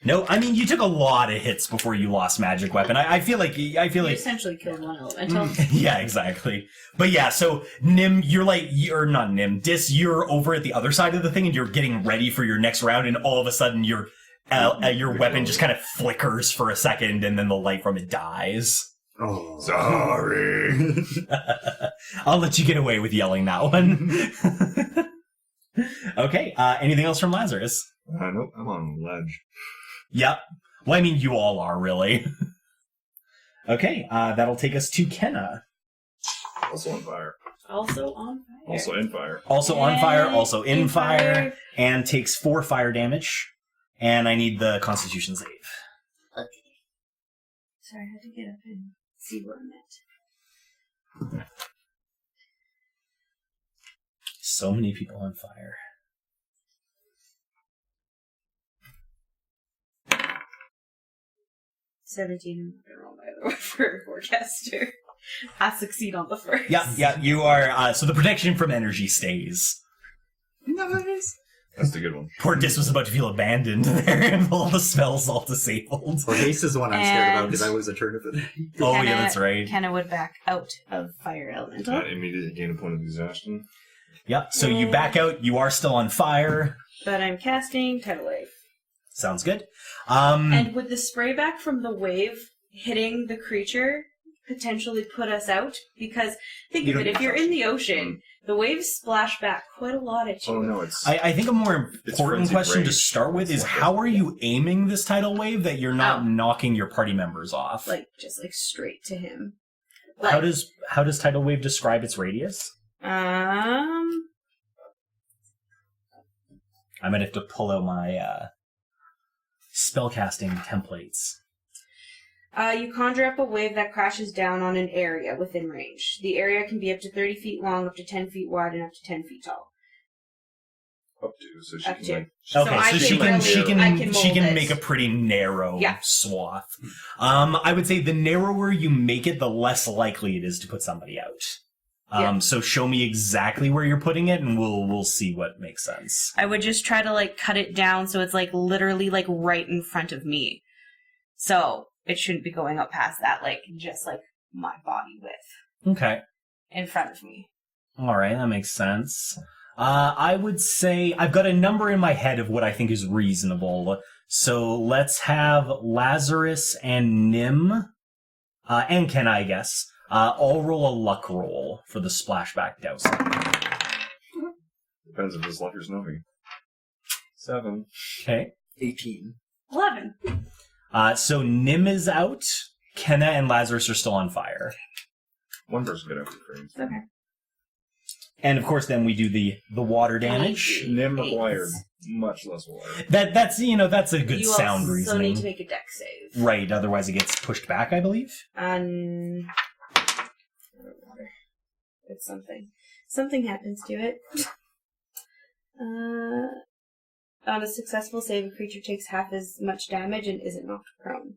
No, I mean, you took a lot of hits before you lost magic weapon. I feel like You essentially killed one elemental. Yeah, exactly. But yeah, so Nim, you're not Nim, Dis, you're over at the other side of the thing and you're getting ready for your next round, and all of a sudden your weapon just kind of flickers for a second, and then the light from it dies. Oh, Sorry. I'll let you get away with yelling that one. Okay, anything else from Lazarus? Nope, I'm on a ledge. Yep. Well, I mean, you all are, really. Okay, that'll take us to Kenna. Also on fire. Also on fire. Also in fire. Also on fire, also in fire, fire, and takes 4 fire damage. And I need the Constitution save. Sorry, I had to get up and see where I'm at. So many people on fire. $17 roll by the way for a forecaster. I succeed on the first. Yeah, you are. So the protection from energy stays. nice. That's the good one. Poor Dis was about to feel abandoned there, and all the spells all disabled. Well, haste is the one I'm scared about And- because I lose a turn of it. Oh, yeah, that's right. Kenna would back out of fire elemental. Immediately gain a point of exhaustion. Yep, so you back out. You are still on fire. But I'm casting Tidal Wave. Sounds good. And would the spray back from the wave hitting the creature potentially put us out? Because think You of don't it, if get you're touched. in the ocean, the waves splash back quite a lot at you. Oh no, it's I think a more It's important frenzied question to rage. start with is It's like how are you aiming this tidal wave that you're not Oh. knocking your party members off? Just straight to him. how does tidal wave describe its radius? I might have to pull out my spellcasting templates. You conjure up a wave that crashes down on an area within range. The area can be up to 30 feet long, up to 10 feet wide, and up to 10 feet tall. up to, so she Up can to. like So Okay, I so she can can really- she I can can she mold can it. make a pretty narrow Yeah. swath. I would say the narrower you make it, the less likely it is to put somebody out. Yeah. So show me exactly where you're putting it, and we'll see what makes sense. I would just try to cut it down so it's literally right in front of me. So it shouldn't be going up past that, just my body width Okay. in front of me. All right, that makes sense. I would say I've got a number in my head of what I think is reasonable. So let's have Lazarus and Nim, and Kenna, I guess, all roll a luck roll for the splashback dousing. depends if this luck or snowy. 7. Okay. 18. 11. So Nim is out. Kenna and Lazarus are still on fire. One person get out for free. Okay. And of course, then we do the water damage. Nim required much less water. That's a good You sound also reasoning. need to make a deck save. Right, otherwise it gets pushed back, I believe. It's something. Something happens to it. On a successful save, a creature takes half as much damage and isn't knocked prone.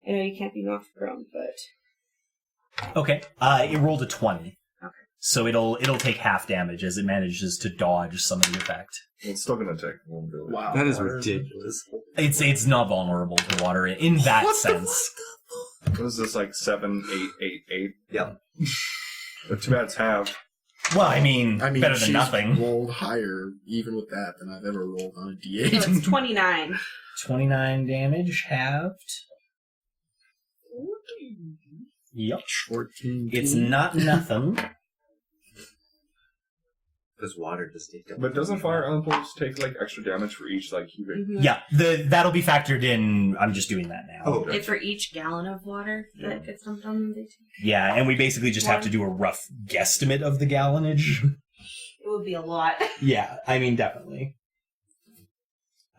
I know you can't be knocked prone, but Okay. It rolled a 20. Okay. So it'll take half damage as it manages to dodge some of the effect. It's still gonna take vulnerability. Wow. That is water- ridiculous. It's not vulnerable to water in that sense. What is this, 7, 8, 8, 8? Yeah. But too bad it's half. Well, I mean better she's than nothing. rolled higher, even with that, than I've ever rolled on a so D8. it's 29. 29 damage halved. Yep. 14. It's not nothing. Does water just take? But doesn't fire elementals take like extra damage for each like cubic? Yeah, that'll be factored in. I'm just doing that now. Oh, It's for each gallon of water that gets dumped on them. They take. Yeah, and we basically just have to do a rough guesstimate of the gallonage. It would be a lot. Yeah, I mean, definitely.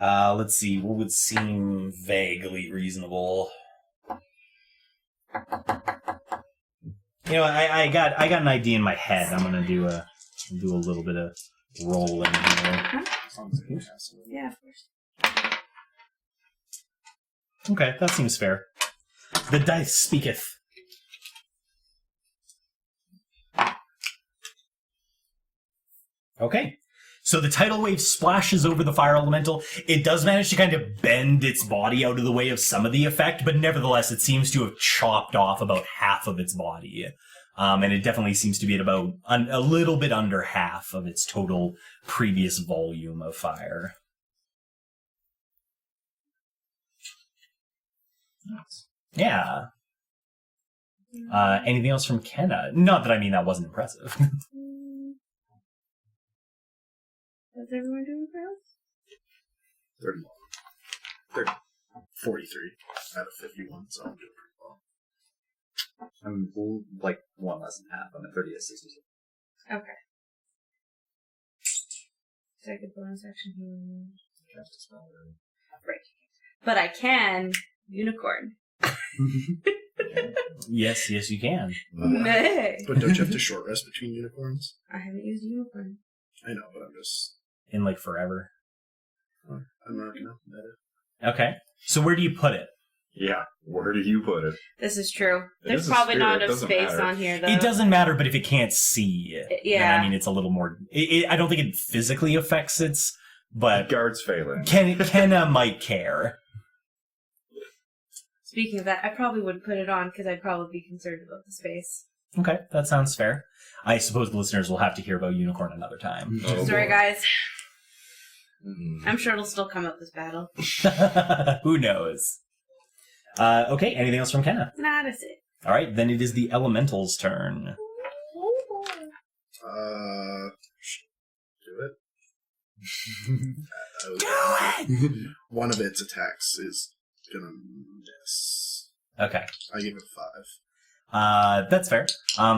Let's see. What would seem vaguely reasonable? You know, I got an idea in my head. I'm gonna do a little bit of rolling here. Yeah, of course. Okay, that seems fair. The dice speaketh. Okay. So the tidal wave splashes over the fire elemental. It does manage to kind of bend its body out of the way of some of the effect, but nevertheless, it seems to have chopped off about half of its body. And it definitely seems to be at about a little bit under half of its total previous volume of fire. Yeah. Anything else from Kenna? Not that I mean that wasn't impressive. How's everyone doing for us? 43 out of 51, so I'm doing pretty well. I'm like one less than half. I'm at 30 at 62. Okay. Second bonus action healing. Right. But I can unicorn. Yes, you can. Nay. But don't you have to short rest between unicorns? I haven't used unicorn. I know, but I'm just... In like forever. I'm not gonna meta. Okay. So where do you put it? Yeah. Where do you put it? This is true. It There's is a probably not spirit, enough doesn't space matter. on here, though. It doesn't matter, but if it can't see, Yeah. then, I mean, it's a little more... I don't think it physically affects its... But Guards failing. Kenna might care. Speaking of that, I probably wouldn't put it on because I'd probably be concerned about the space. Okay, that sounds fair. I suppose the listeners will have to hear about Unicorn another time. Oh, Sorry, boy. guys. Mhm. I'm sure it'll still come out this battle. Who knows? Okay, anything else from Kenna? Nah, that's it. All right, then it is the Elemental's turn. Do it. One of its attacks is gonna miss. Okay. I give it 5. That's fair.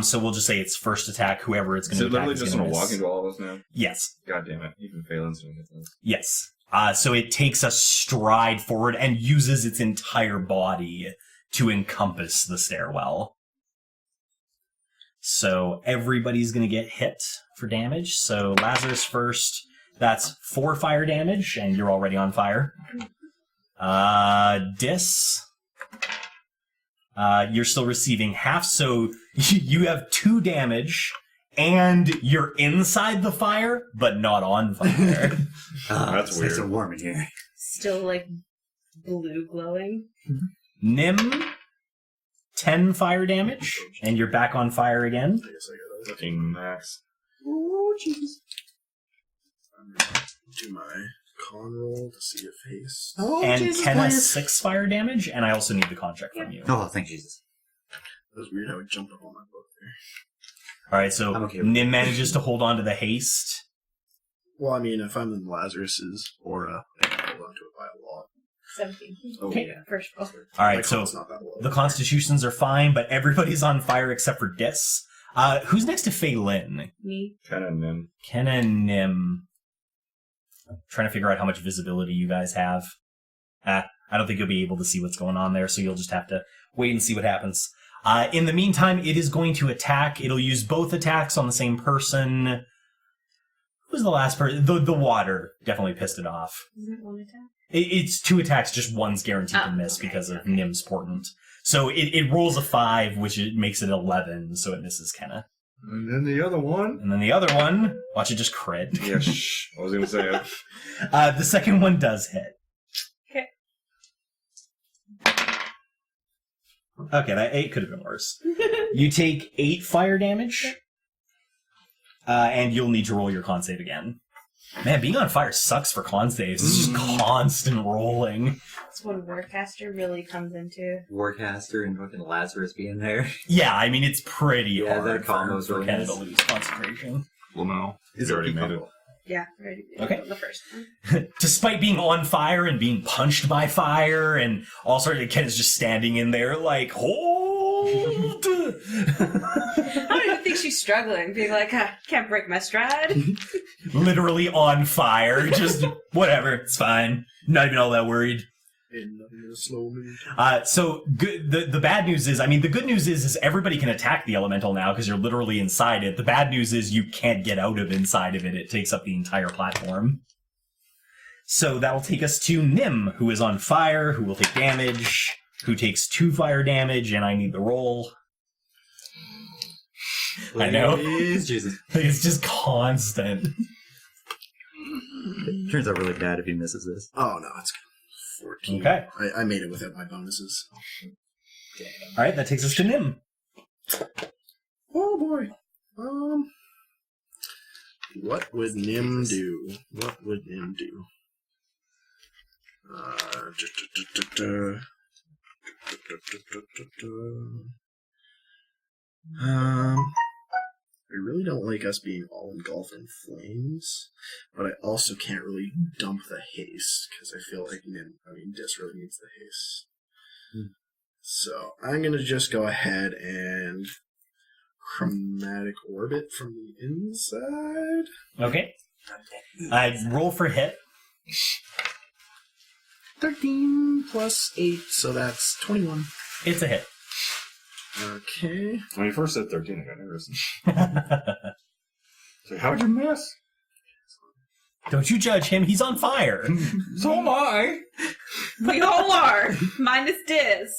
So we'll just say it's first attack, whoever it's going Is to it attack literally is just gonna gonna walk miss. into all of us now? Yes. God damn it. Even Phelan's doing it. Yes. So it takes a stride forward and uses its entire body to encompass the stairwell. So everybody's going to get hit for damage. So Lazarus first. That's 4 fire damage, and you're already on fire. Dis. You're still receiving half, so you have 2 damage, and you're inside the fire, but not on fire. That's it's nice weird. and warm in here. Still, like, blue glowing. Nim, 10 fire damage, and you're back on fire again. I guess I gotta Fucking max. do my con roll to see a face. Oh, And Jesus, Kenna, please. 6 fire damage, and I also need the contract from you. Oh, thank Jesus. That was weird how it jumped up on my book there. Alright, so I'm okay with Nim that. manages to hold on to the haste. Well, I mean, if I'm in Lazarus's aura, I can hold on to it by a lot. 17. Oh, Okay. yeah. First roll. My Alright, so con's not that low. the constitutions are fine, but everybody's on fire except for Dis. Who's next to Fei Lin? Me. Kenna and Nim. Kenna and Nim. I'm trying to figure out how much visibility you guys have. I don't think you'll be able to see what's going on there, so you'll just have to wait and see what happens. In the meantime, it is going to attack. It'll use both attacks on the same person. Who's the last person? The water definitely pissed it off. Isn't it one attack? It's 2 attacks, just one's guaranteed to Oh, miss okay, because of okay. Nim's portent. So it rolls a 5, which it makes it 11, so it misses Kenna. And then the other one? And then the other one, watch it just crit. Yeah, shh. I was gonna say it. The second one does hit. Okay. Okay, that 8 could have been worse. You take 8 fire damage, and you'll need to roll your con save again. Man, being on fire sucks for con saves. It's just constant rolling. That's when Warcaster really comes into. Warcaster and fucking Lazarus being there. Yeah, I mean, it's pretty Yeah, hard that combo's for really Kenna to nice. lose concentration. Well, no. Is You already made it. peacock? Yeah, right. Okay. The first one. Despite being on fire and being punched by fire and all sorts of, Ken is just standing in there like, hold. I don't even think she's struggling, being like, can't break my stride. Literally on fire. Just whatever. It's fine. Not even all that worried. And nothing gonna slow me. So good. The bad news is, I mean, the good news is everybody can attack the elemental now because you're literally inside it. The bad news is you can't get out of inside of it. It takes up the entire platform. So that'll take us to Nim, who is on fire, who will take damage, who takes 2 fire damage, and I need the roll. I know. Please, Jesus. It's just constant. Turns out really bad if he misses this. Oh no, it's 14. Okay. I made it without my bonuses. All right, that takes us to Nim. Oh boy. What would Nim do? What would Nim do? I really don't like us being all engulfed in flames, but I also can't really dump the haste because I feel like Dis really needs the haste. So I'm gonna just go ahead and chromatic orbit from the inside. Okay. I roll for hit. 13 plus 8, so that's 21. It's a hit. Okay. When you first said 13, I got nervous. So how'd you miss? Don't you judge him. He's on fire. So am I. We all are. Minus Diz.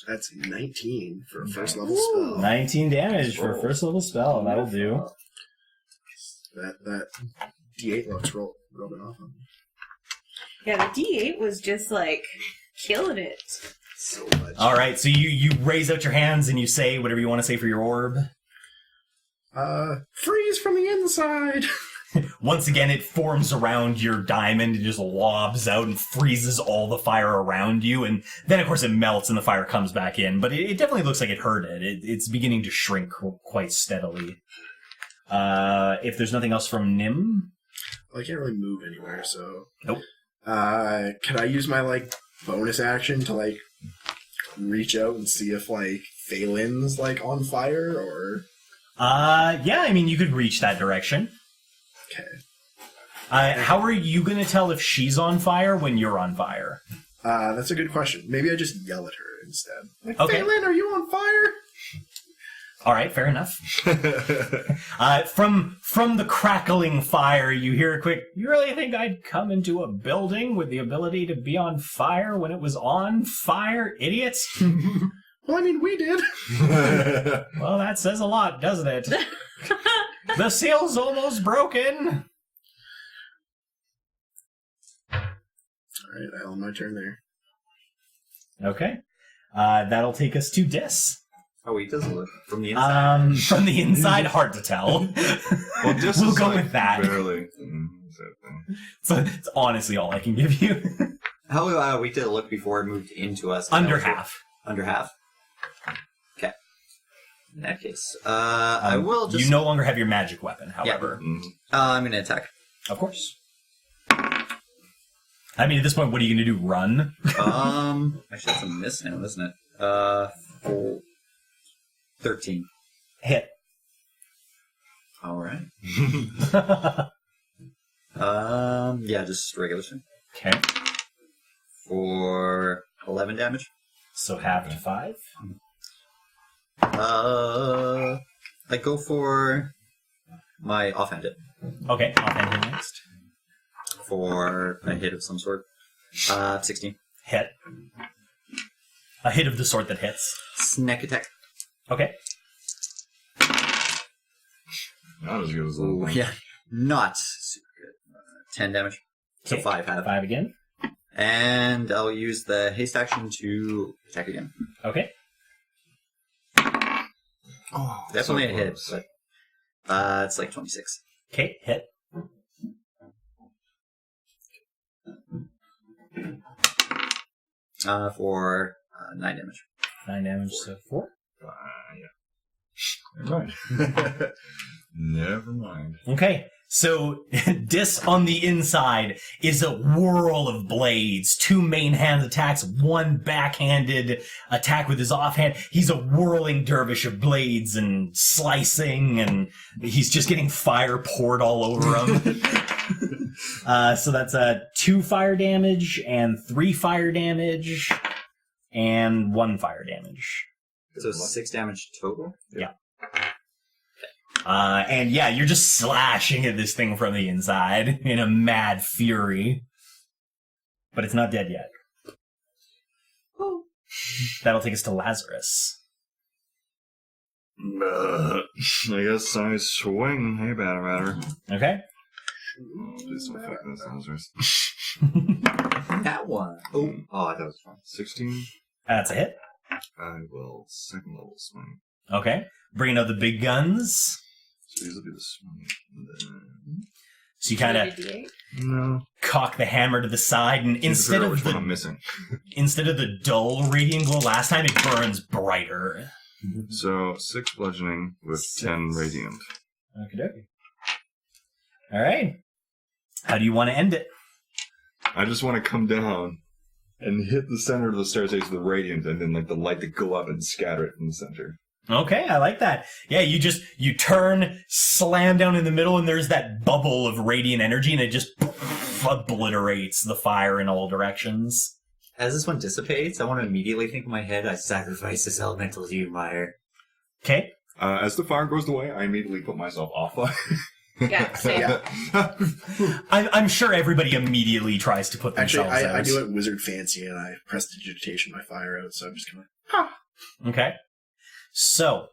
That's 19 for a first level spell. 19 damage for a first level spell. That'll do. That D8 looks rubbing off on me. Yeah, the D8 was just like killing it. So much. All right, so you raise out your hands and you say whatever you want to say for your orb. Freeze from the inside! Once again, it forms around your diamond and just lobs out and freezes all the fire around you. And then, of course, it melts and the fire comes back in. But it definitely looks like it hurt it. It's beginning to shrink quite steadily. If there's nothing else from Nim... Well, I can't really move anywhere, so... Nope. Can I use my, bonus action to, reach out and see if, Phelan's, on fire, or... Yeah, I mean, you could reach that direction. Okay. How are you going to tell if she's on fire when you're on fire? That's a good question. Maybe I just yell at her instead. Okay. Phelan, are you on fire? All right, fair enough. From the crackling fire, you hear a quick, you really think I'd come into a building with the ability to be on fire when it was on fire, idiots? Well, I mean, we did. Well, that says a lot, doesn't it? The seal's almost broken. All right, I'll end my turn there. Okay. That'll take us to Dis. Oh, he does look from the inside. From the inside, hard to tell. Well, just We'll go with that. Barely. So it's honestly all I can give you. How weak did it look before it moved into us? Under half. Under half? Okay. In that case, I will just... You no longer have your magic weapon, however. I'm going to attack. Of course. I mean, at this point, what are you going to do? Run? Actually, that's a miss now, isn't it? 13. Hit. All right. Yeah, just regular swing. Okay. For 11 damage. So half to 5. I go for my offhand hit. Okay, offhand hit next. For a hit of some sort. 16. Hit. A hit of the sort that hits. Snack attack. Okay. Not as good as the Ooh, yeah. Not super good. 10 damage. So Okay. 5 half. 5 again. And I'll use the haste action to attack again. Okay. Oh, Definitely so a hit, close. but it's like 26. Okay, hit. For 9 damage. 9 damage, so 4. Yeah. Never mind. Never mind. Okay. So, Dis on the inside is a whirl of blades. 2 main hand attacks, 1 backhanded attack with his offhand. He's a whirling dervish of blades and slicing, and he's just getting fire poured all over him. So that's 2 fire damage, and 3 fire damage, and 1 fire damage. So 6 damage total? Yeah. And yeah, you're just slashing at this thing from the inside in a mad fury. But it's not dead yet. That'll take us to Lazarus. I guess I swing. Hey, batter. Okay? Oh, please don't fuck this, Lazarus. That one. Oh, I thought it was fun. 16. That's a hit. I will second level swing. Okay. Bringing out the big guns. So these will be the swing. And then... So you kind of No. cock the hammer to the side, and instead of which one I'm the missing. instead of the dull radiant glow last time, it burns brighter. So 6 bludgeoning with 10 radiant. Okie dokie. All right. How do you want to end it? I just want to come down and hit the center of the staircase with the radiant, and then like the light to go up and scatter it from the center. Okay, I like that. Yeah, you turn, slam down in the middle, and there's that bubble of radiant energy, and it just obliterates the fire in all directions. As this one dissipates, I want to immediately think in my head, I sacrifice this elemental to you, Meyer. Okay. As the fire goes away, I immediately put myself off fire. Yeah, same. I'm sure everybody immediately tries to put Actually, themselves out. I do it wizard fancy, and I prestidigitation my fire out, so I'm just going to... Okay. So,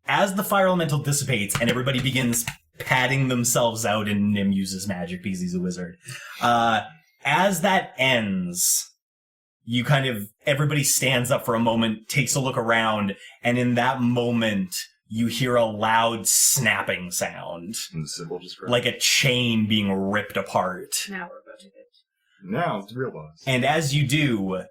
as the fire elemental dissipates and everybody begins patting themselves out, and Nim uses magic because he's a wizard, as that ends, you kind of, everybody stands up for a moment, takes a look around, and in that moment, you hear a loud snapping sound. And the symbol just grabbed. Like a chain being ripped apart. Now we're about to get. Now it's the real boss. And as you do,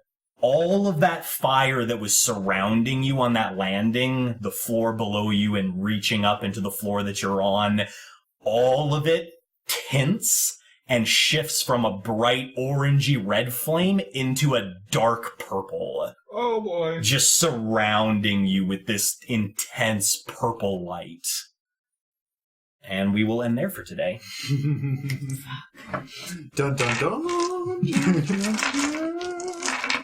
all of that fire that was surrounding you on that landing, the floor below you and reaching up into the floor that you're on, all of it tints and shifts from a bright orangey red flame into a dark purple, Oh boy. just surrounding you with this intense purple light. And we will end there for today. Dun dun dun!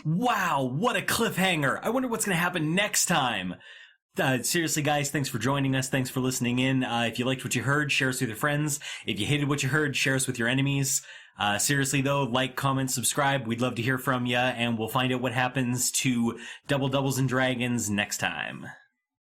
Wow, what a cliffhanger. I wonder what's going to happen next time. Seriously, guys, thanks for joining us. Thanks for listening in. If you liked what you heard, share us with your friends. If you hated what you heard, share us with your enemies. Seriously, though, like, comment, subscribe. We'd love to hear from you, and we'll find out what happens to Double Doubles and Dragons next time.